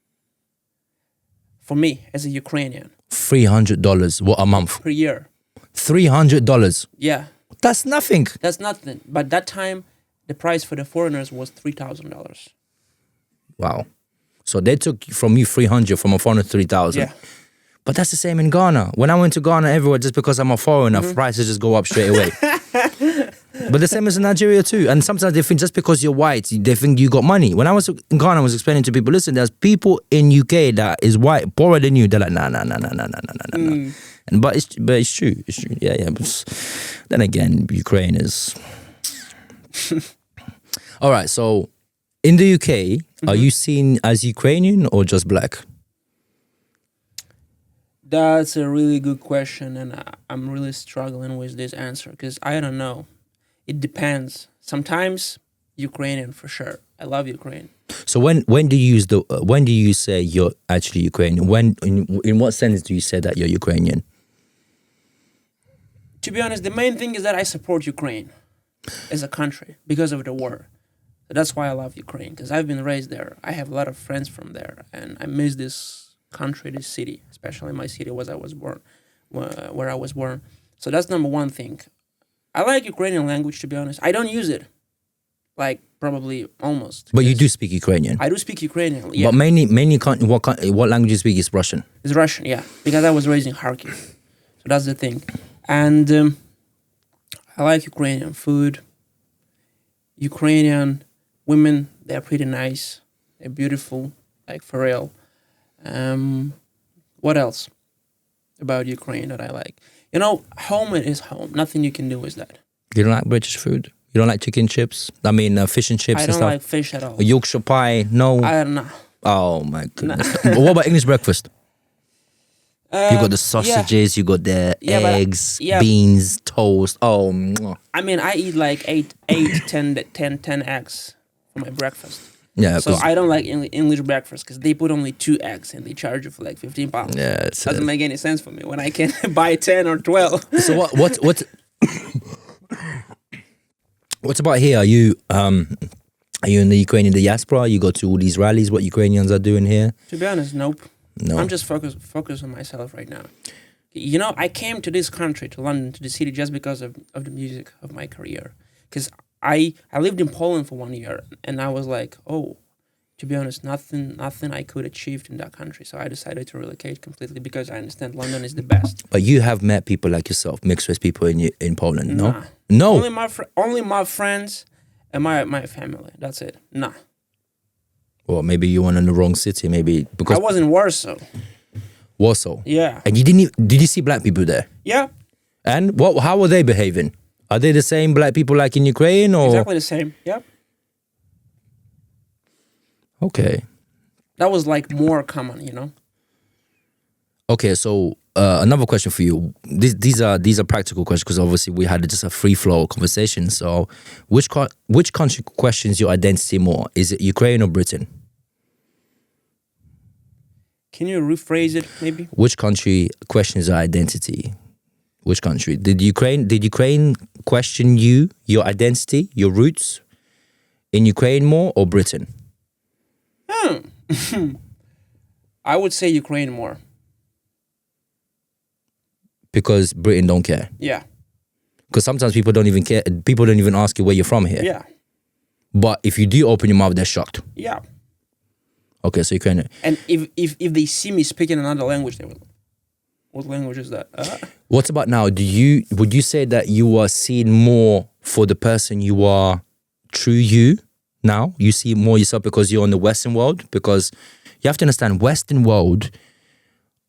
for me as a Ukrainian. $300, what a month? Per year. $300? Yeah. That's nothing. That's nothing. But that time, the price for the foreigners was $3,000. Wow. So they took from you 300, from a foreigner 3,000. Yeah. But that's the same in Ghana. When I went to Ghana everywhere, just because I'm a foreigner, prices just go up straight away. But the same as in Nigeria too. And sometimes they think just because you're white, they think you got money. When I was in Ghana, I was explaining to people, listen, there's people in UK that is white, poorer than you. They're like, nah. But it's true. It's true. Yeah. But then again, Ukraine is... All right, so in the UK, are you seen as Ukrainian or just black? That's a really good question, and I'm really struggling with this answer because I don't know. It depends. Sometimes Ukrainian for sure. I love Ukraine. So when do you use when do you say you're actually Ukrainian? When in what sense do you say that you're Ukrainian? To be honest, the main thing is that I support Ukraine as a country because of the war. So that's why I love Ukraine because I've been raised there. I have a lot of friends from there, and I miss this country, this city, especially my city where I was born. So that's number one thing. I like Ukrainian language, to be honest. I don't use it, like probably almost. But you do speak Ukrainian. I do speak Ukrainian. Yeah. But mainly, what language you speak is Russian. It's Russian, yeah, because I was raised in Kharkiv. So that's the thing. And I like Ukrainian food. Ukrainian women, they're pretty nice. They're beautiful, like for real. What else about Ukraine that I like? Home is home. Nothing you can do with that. You don't like British food? You don't like chicken chips? I mean, fish and chips I and don't stuff? like fish at all. Yorkshire pie? No. I don't know. Oh my goodness. But what about English breakfast? You got the sausages, you got the eggs, beans, toast. Oh, mwah. I mean, I eat like 10 eggs for my breakfast. Yeah. So I don't like English breakfast because they put only 2 eggs and they charge you for like £15. Yeah, it doesn't make any sense for me when I can buy 10 or 12. So what what about here? Are you in the Ukrainian diaspora? You go to all these rallies? What Ukrainians are doing here? To be honest, nope. No. I'm just focused on myself right now. You know, I came to this country, to London, to the city, just because of the music of my career. Because I lived in Poland for 1 year, and I was like, oh, to be honest, nothing I could achieve in that country. So I decided to relocate completely because I understand London is the best. But you have met people like yourself, mixed race people in Poland, no? Nah. No. Only my friends and my family. That's it. Nah. Well, maybe you went in the wrong city, maybe because I was in Warsaw. Warsaw. Yeah. And did you see black people there? Yeah. And how are they behaving? Are they the same black people like in Ukraine or? Exactly the same. Yeah. Okay. That was like more common, you know. Okay, so another question for you. These are practical questions because obviously we had just a free flow conversation. So, which country questions your identity more? Is it Ukraine or Britain? Can you rephrase it, maybe? Which country questions your identity? Which country? Did Ukraine question your identity, your roots in Ukraine more or Britain? I would say Ukraine more. Because Britain don't care. Yeah. Because sometimes people don't even care. People don't even ask you where you're from here. Yeah. But if you do open your mouth, they're shocked. Yeah. Okay, so Ukraine. And if they see me speaking another language, they will. What language is that? What about now? Would you say that you are seen more for the person you are, true you? Now you see more yourself because you're in the Western world. Because you have to understand, Western world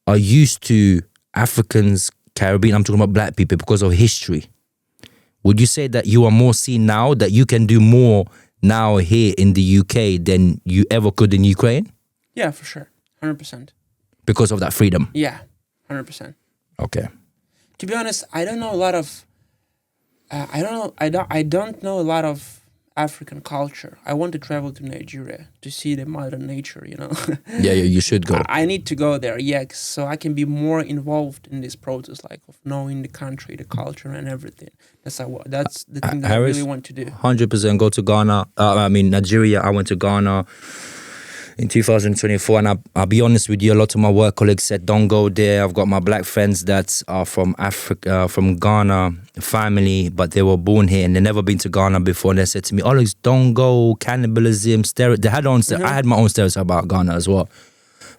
are used to Africans, Caribbean. I'm talking about black people because of history. Would you say that you are more seen now, that you can do more now here in the UK than you ever could in Ukraine? Yeah, for sure, 100%. Because of that freedom. Yeah, 100%. Okay. To be honest, I don't know a lot of. I don't know a lot of African culture. I want to travel to Nigeria to see the modern nature. You know. Yeah, you should go. I need to go there. Yeah, so I can be more involved in this process, like of knowing the country, the culture, and everything. That's the thing that Harris, I really want to do. 100% go to Ghana. Nigeria. I went to Ghana in 2024, and I'll be honest with you, a lot of my work colleagues said don't go there. I've got my black friends that are from Africa, from Ghana, family, but they were born here and they never been to Ghana before. And they said to me, Alex, don't go, cannibalism, They had I had my own stereotype about Ghana as well.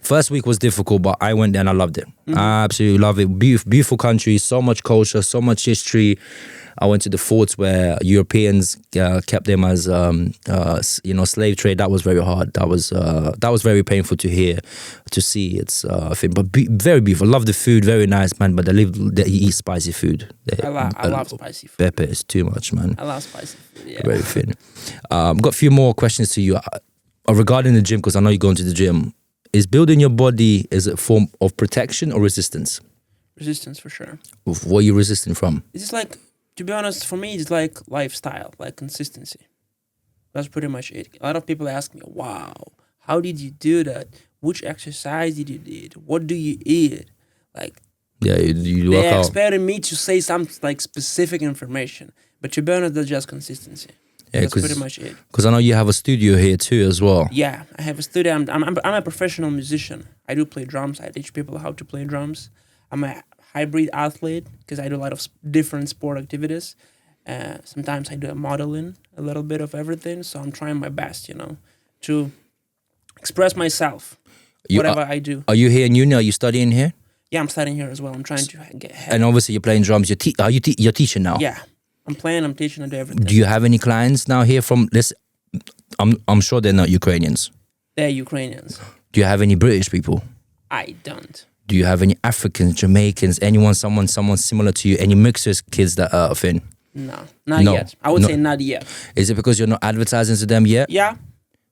First week was difficult, but I went there and I loved it. I absolutely love it. Beautiful country, so much culture, so much history. I went to the forts where Europeans kept them as, slave trade. That was very hard. That was very painful to hear, to see. It's thing, but very beautiful. Love the food, very nice, man. But they eat spicy food. I love spicy food. Pepper is too much, man. I love spicy food. Yeah. Very thin. Got a few more questions to you regarding the gym, because I know you're going to the gym. Is building your body is a form of protection or resistance? Resistance for sure. What are you resisting from? It's just like, to be honest, for me, it's like lifestyle, like consistency. That's pretty much it. A lot of people ask me, wow, how did you do that? Which exercise did you do? What do you eat? Like, yeah, you work they out. expected me to say some like specific information. But to be honest, that's just consistency. Yeah, that's pretty much it. Because I know you have a studio here too as well. Yeah, I have a studio. I'm a professional musician. I do play drums. I teach people how to play drums. I'm a hybrid athlete because I do a lot of different sport activities. Sometimes I do modeling, a little bit of everything. So I'm trying my best, to express myself, whatever I do. Are you here in uni? Are you studying here? Yeah, I'm studying here as well. I'm trying to get ahead. And obviously you're playing drums. You're teaching now? Yeah. I'm playing, I'm teaching, I do everything. Do you have any clients now here from this? I'm sure they're not Ukrainians. They're Ukrainians. Do you have any British people? I don't. Do you have any Africans, Jamaicans, someone similar to you? Any mixers kids that are thin? No, not No, yet. I would no. say not yet. Is it because you're not advertising to them yet? Yeah.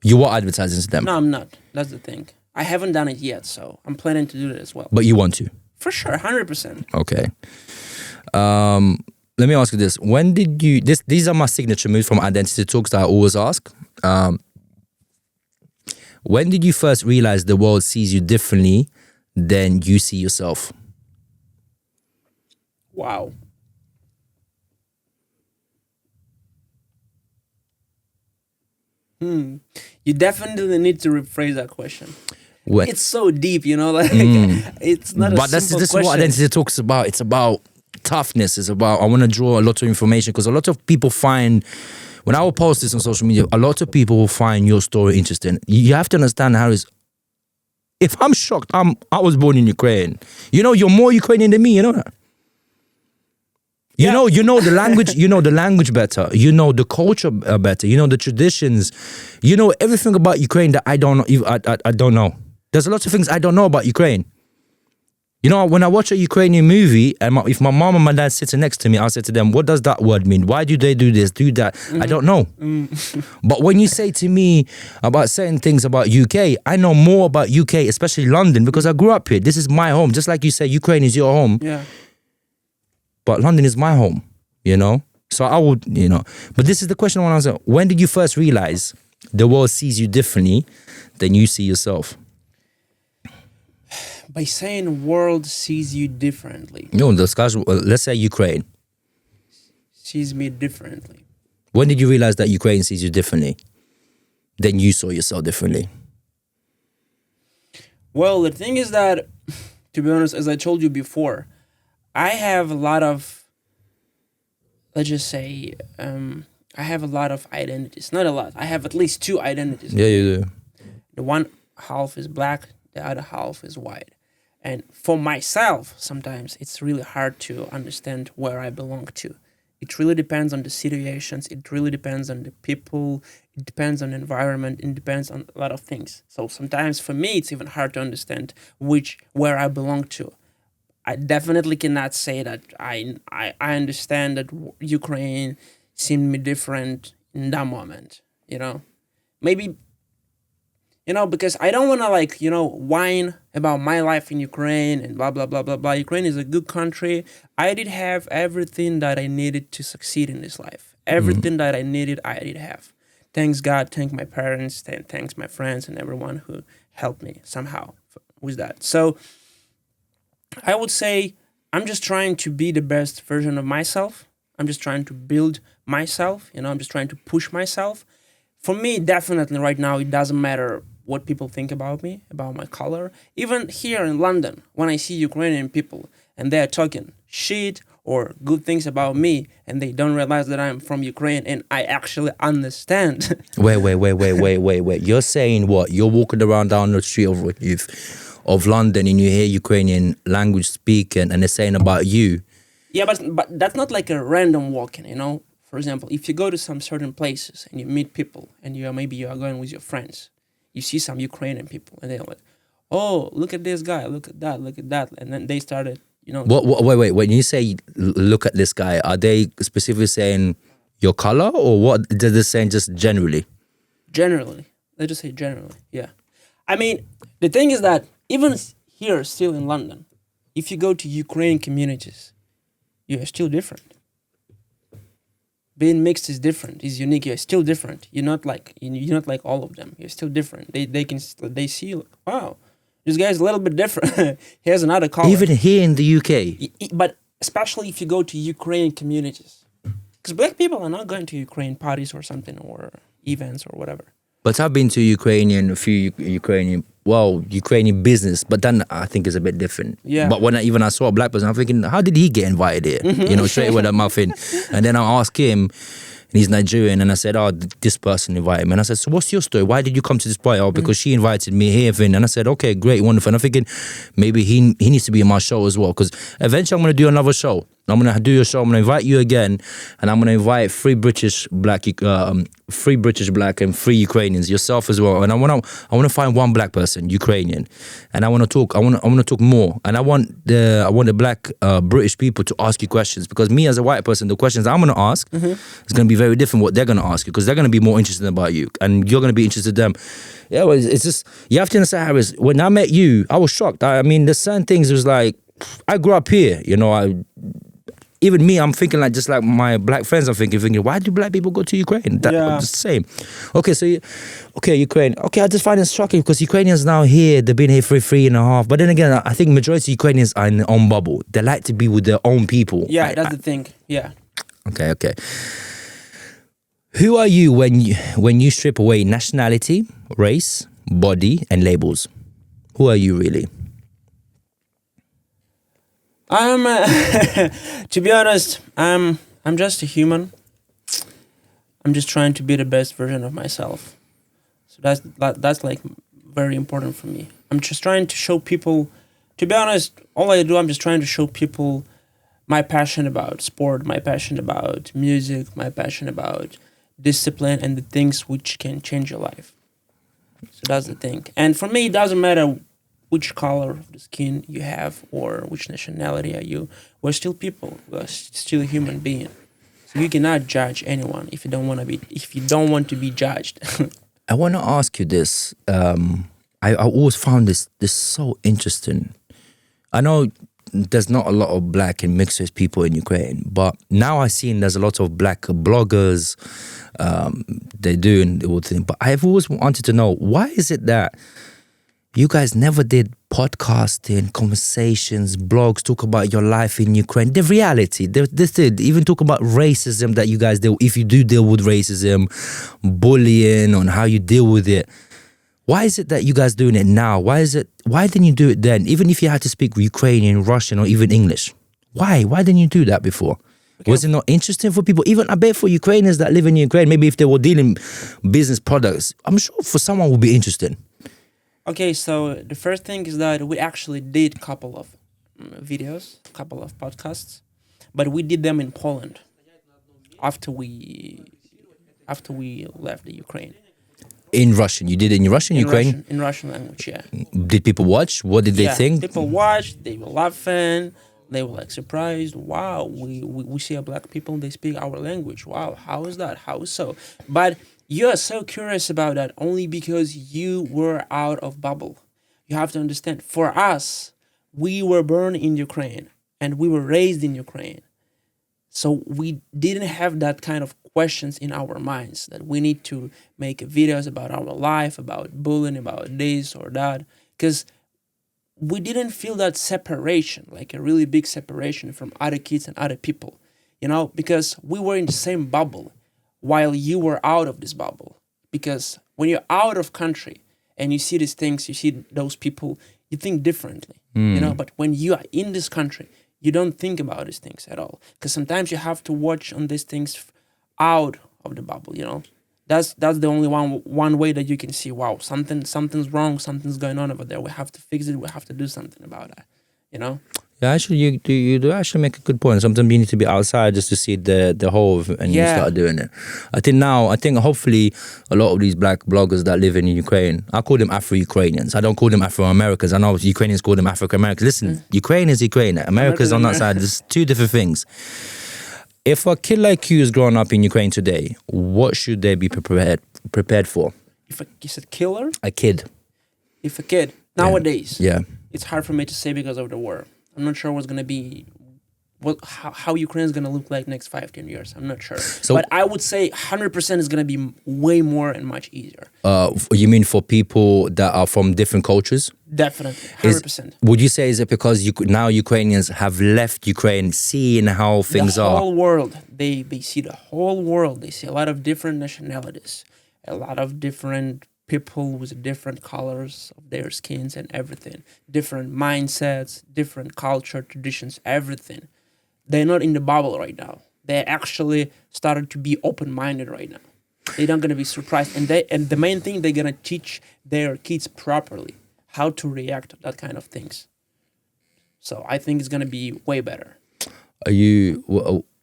You are advertising to them, No, I'm not. That's the thing. I haven't done it yet, so I'm planning to do it as well. but you want to. For sure, 100%. Okay. Let me ask you this: when did you? These are my signature moves from identity talks that I always ask. When did you first realize the world sees you differently than you see yourself? Wow. You definitely need to rephrase that question. When? It's so deep, like it's not a But this simple is question. what identity talks about. It's about toughness. It's about, I want to draw a lot of information because a lot of people find, when I will post this on social media, a lot of people will find your story interesting. You have to understand, Kharris, if I'm shocked, I was born in Ukraine. You're more Ukrainian than me, you know that? You know the language, the language better. You know the culture better. You know the traditions. You know everything about Ukraine that I don't know. I don't know. There's a lot of things I don't know about Ukraine. When I watch a Ukrainian movie, and if my mom and my dad sitting next to me, I'll say to them, what does that word mean? Why do they do this, do that? I don't know. But when you say to me about certain things about UK, I know more about UK, especially London, because I grew up here. This is my home. Just like you say, Ukraine is your home. Yeah. But London is my home, So I would, But this is the question I want to answer. When did you first realize the world sees you differently than you see yourself? By saying world sees you differently. Let's say Ukraine. Sees me differently. When did you realize that Ukraine sees you differently than you saw yourself differently? Well, the thing is that, to be honest, as I told you before, I have a lot of, let's just say, I have a lot of identities. Not a lot. I have at least 2 identities. Yeah, you do. The one half is black, the other half is white. And for myself, sometimes it's really hard to understand where I belong to. It really depends on the situations. It really depends on the people. It depends on the environment. It depends on a lot of things. So sometimes for me, it's even hard to understand where I belong to. I definitely cannot say that I understand that Ukraine seemed me different in that moment, Maybe, because I don't want to whine about my life in Ukraine and blah, blah, blah, blah, blah. Ukraine is a good country. I did have everything that I needed to succeed in this life. Everything that I needed, I did have. Thanks God, thank my parents, thanks my friends and everyone who helped me somehow with that. So I would say I'm just trying to be the best version of myself. I'm just trying to build myself. I'm just trying to push myself. For me, definitely right now, it doesn't matter what people think about me, about my color. Even here in London, when I see Ukrainian people and they're talking shit or good things about me and they don't realize that I'm from Ukraine and I actually understand. Wait. You're saying what? You're walking around down the street of London and you hear Ukrainian language speaking and they're saying about you. Yeah, but that's not like a random walking, For example, if you go to some certain places and you meet people and you are going with your friends, you see some Ukrainian people and they're like, oh, look at this guy, look at that. And then they started, Wait. When you say look at this guy, are they specifically saying your color or what? They're just saying just generally? Generally. Let's just say generally, yeah. I mean, the thing is that even here, still in London, if you go to Ukrainian communities, you're still different. Being mixed is different, is unique. You're still different. You're not like all of them. You're still different. They see you, wow, this guy's a little bit different. He has another color. Even here in the UK. But especially if you go to Ukrainian communities, because black people are not going to Ukraine parties or something or events or whatever. But I've been to a few Ukrainian business, but then I think it's a bit different. Yeah. But when I saw a black person, I'm thinking, how did he get invited here? Straight away that muffin. And then I asked him, and he's Nigerian, and I said, oh, this person invited me. And I said, so what's your story? Why did you come to this party? Oh, because she invited me here. And I said, okay, great, wonderful. And I'm thinking, maybe he needs to be in my show as well, because eventually I'm going to do another show. I'm gonna do your show. I'm gonna invite you again, and I'm gonna invite three British black and three Ukrainians, yourself as well. And I wanna find one black person, Ukrainian, and I wanna talk. I wanna talk more, and I want the black British people to ask you questions, because me as a white person, the questions I'm gonna ask is gonna be very different what they're gonna ask you, because they're gonna be more interested about you, and you're gonna be interested in them. Yeah, well, it's just, you have to understand, Harris. When I met you, I was shocked. I mean, there's certain things. It was like, I grew up here, you know. Even me, I'm thinking like, just like my black friends, I'm thinking, why do black people go to Ukraine? Just the same. Okay, so Ukraine. Okay, I just find it shocking, because Ukrainians now here, they've been here for 3.5. But then again, I think majority of Ukrainians are in their own bubble. They like to be with their own people. Yeah, that's the thing. Yeah. Okay. Who are you when you strip away nationality, race, body, and labels? Who are you really? To be honest, I'm just a human. I'm just trying to be the best version of myself. So that's like very important for me. I'm just trying to show people. To be honest, all I do, I'm just trying to show people my passion about sport, my passion about music, my passion about discipline, and the things which can change your life. So that's the thing. And for me, it doesn't matter which color of the skin you have or which nationality are you. We're still people. We're still a human being. So you cannot judge anyone if you don't want to be judged. I want to ask you this. I always found this so interesting. I know there's not a lot of black and mixed race people in Ukraine, but now I've seen there's a lot of black bloggers. They're doing the whole thing. But I've always wanted to know, why is it that you guys never did podcasting, conversations, blogs, talk about your life in Ukraine, the reality, even talk about racism that you guys deal, if you do deal with racism, bullying, on how you deal with it. Why is it that you guys doing it now? Why didn't you do it then? Even if you had to speak Ukrainian, Russian, or even English. Why didn't you do that before? Okay. Was it not interesting for people? Even I bet for Ukrainians that live in Ukraine, maybe if they were dealing business products, I'm sure for someone would be interesting. Okay, so the first thing is that we actually did a couple of videos, a couple of podcasts, but we did them in Poland after we left the Ukraine. In Russian, you did it in Russian, Ukrainian? In Russian language, yeah. Did people watch? What did they think? People watched. They were laughing. They were like surprised. Wow, we see a black people. They speak our language. Wow, how is that? How so? But you are so curious about that only because you were out of bubble. You have to understand, for us, we were born in Ukraine and we were raised in Ukraine. So we didn't have that kind of questions in our minds that we need to make videos about our life, about bullying, about this or that. Because we didn't feel that separation, like a really big separation from other kids and other people, because we were in the same bubble while you were out of this bubble. Because when you're out of country and you see these things, you see those people, you think differently, but when you are in this country, you don't think about these things at all. Because sometimes you have to watch on these things out of the bubble, That's the only one way that you can see, wow, something's wrong, something's going on over there. We have to fix it. We have to do something about that, Yeah, actually, you do actually make a good point. Sometimes you need to be outside just to see the whole, and you start doing it. I think hopefully a lot of these black bloggers that live in Ukraine, I call them Afro-Ukrainians. I don't call them Afro-Americans. I know Ukrainians call them African-Americans. Listen, Ukraine is Ukraine. America's on that side. There's two different things. If a kid like you is growing up in Ukraine today, what should they be prepared for? If you said killer? A kid. If a kid. Nowadays. Yeah. It's hard for me to say because of the war. I'm not sure what's going to be, how Ukraine is going to look like next 5-10 years. I'm not sure. But I would say 100% is going to be way more and much easier. You mean for people that are from different cultures? Definitely, 100%. Would you say is it because now Ukrainians have left Ukraine, seeing how things are? The whole world. They see the whole world. They see a lot of different nationalities, a lot of different people with different colors of their skins and everything, different mindsets, different culture, traditions, everything. They're not in the bubble right now. They actually started to be open-minded right now. They're not going to be surprised. And the main thing, they're going to teach their kids properly how to react to that kind of things. So I think it's going to be way better. Are you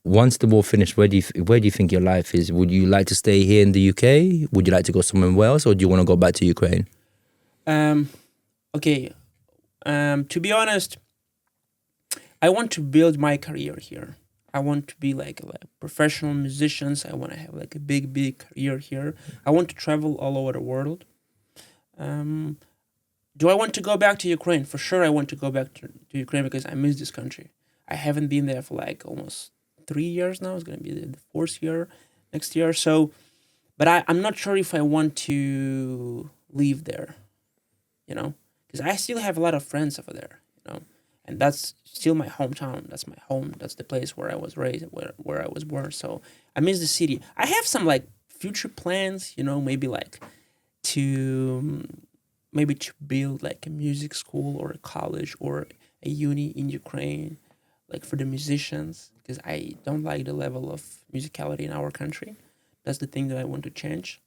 once the war finished? Where do you think your life is? Would you like to stay here in the UK? Would you like to go somewhere else, or do you want to go back to Ukraine? Okay. To be honest, I want to build my career here. I want to be like professional musicians. I want to have like a big career here. I want to travel all over the world. Do I want to go back to Ukraine? For sure, I want to go back to Ukraine because I miss this country. I haven't been there for like almost 3 years now. It's going to be the fourth year next year. So, but I'm not sure if I want to live there, you know, because I still have a lot of friends over there, you know, and that's still my hometown. That's my home. That's the place where I was raised, where I was born. So I miss the city. I have some like future plans, you know, maybe to build like a music school or a college or a uni in Ukraine, like for the musicians, because I don't like the level of musicality in our country. That's the thing that I want to change.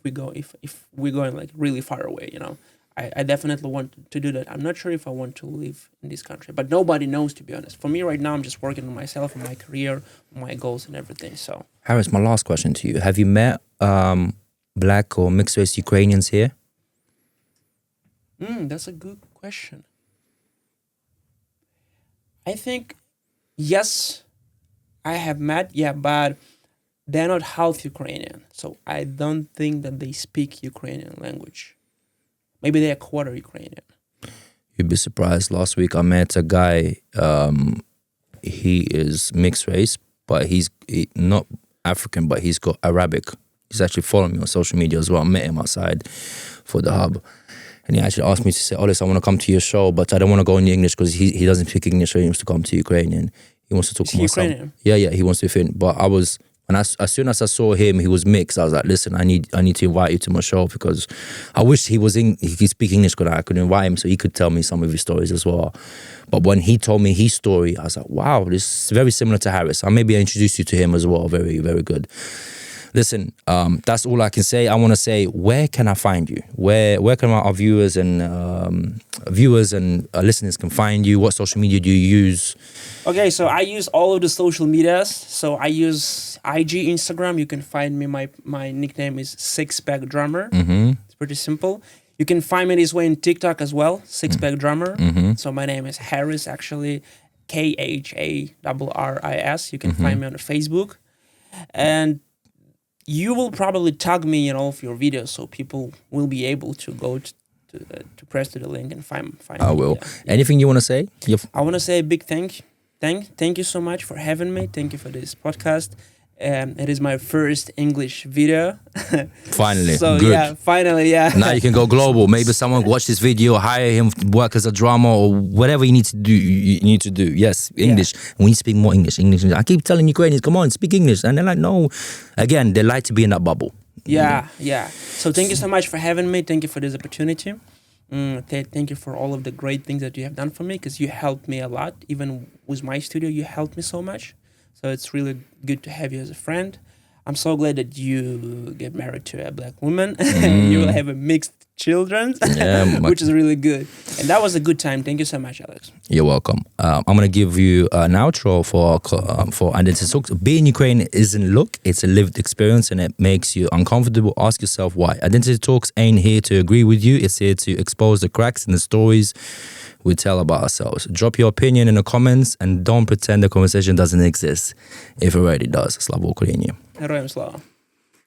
If we're going like really far away, you know, I definitely want to do that. I'm not sure if I want to live in this country, but nobody knows, to be honest. For me right now, I'm just working on myself, on my career, on my goals and everything. So, Kharris, my last question to you: have you met black or mixed race Ukrainians here? That's a good question. I think, yes, I have met, but they're not half Ukrainian. So I don't think that they speak Ukrainian language. Maybe they're quarter Ukrainian. You'd be surprised. Last week I met a guy, he is mixed race, but he's not African, but he's got Arabic. He's actually following me on social media as well. I met him outside for the hub. And he actually asked me to say, Olis, I want to come to your show, but I don't want to go in English because he doesn't speak English, so he wants to come to Ukrainian. He wants to talk to myself. Ukrainian? Yeah, he wants to fit. But as soon as I saw him, he was mixed. I was like, listen, I need to invite you to my show because I wish he could speak English because I could invite him so he could tell me some of his stories as well. But when he told me his story, I was like, wow, this is very similar to Kharris. Maybe I introduce you to him as well. Very, very good. Listen, that's all I can say. I want to say, where can I find you? Where can our viewers and listeners can find you? What social media do you use? Okay, so I use all of the social medias. So I use IG, Instagram. You can find me. My nickname is Sixpack Drummer. It's pretty simple. You can find me this way in TikTok as well, Sixpack Drummer. So my name is Kharris, actually, Kharris. You can find me on Facebook. And you will probably tag me in all of your videos, so people will be able to go to press to the link and find. I will. Yeah. Anything you want to say? I want to say a big thank you so much for having me. Thank you for this podcast. It is my first English video. Finally, so good. Finally. Now you can go global. Maybe someone watch this video, hire him, work as a drummer or whatever you need to do. You need to do. Yes, English. Yeah. We need to speak more English. I keep telling Ukrainians, come on, speak English, and they're like, no. Again, they like to be in that bubble. Yeah. So thank you so much for having me. Thank you for this opportunity. Thank you for all of the great things that you have done for me, because you helped me a lot. Even with my studio, you helped me so much. So it's really good to have you as a friend. I'm so glad that you get married to a black woman. You will have a mixed children, which is really good. And that was a good time. Thank you so much, Alex. You're welcome. I'm going to give you an outro for Identity Talks. Being Ukraine isn't luck, it's a lived experience, and it makes you uncomfortable. Ask yourself why. Identity Talks ain't here to agree with you. It's here to expose the cracks in the stories we tell about ourselves. Drop your opinion in the comments and don't pretend the conversation doesn't exist if it already does. Slava Ukraini. Героям слава.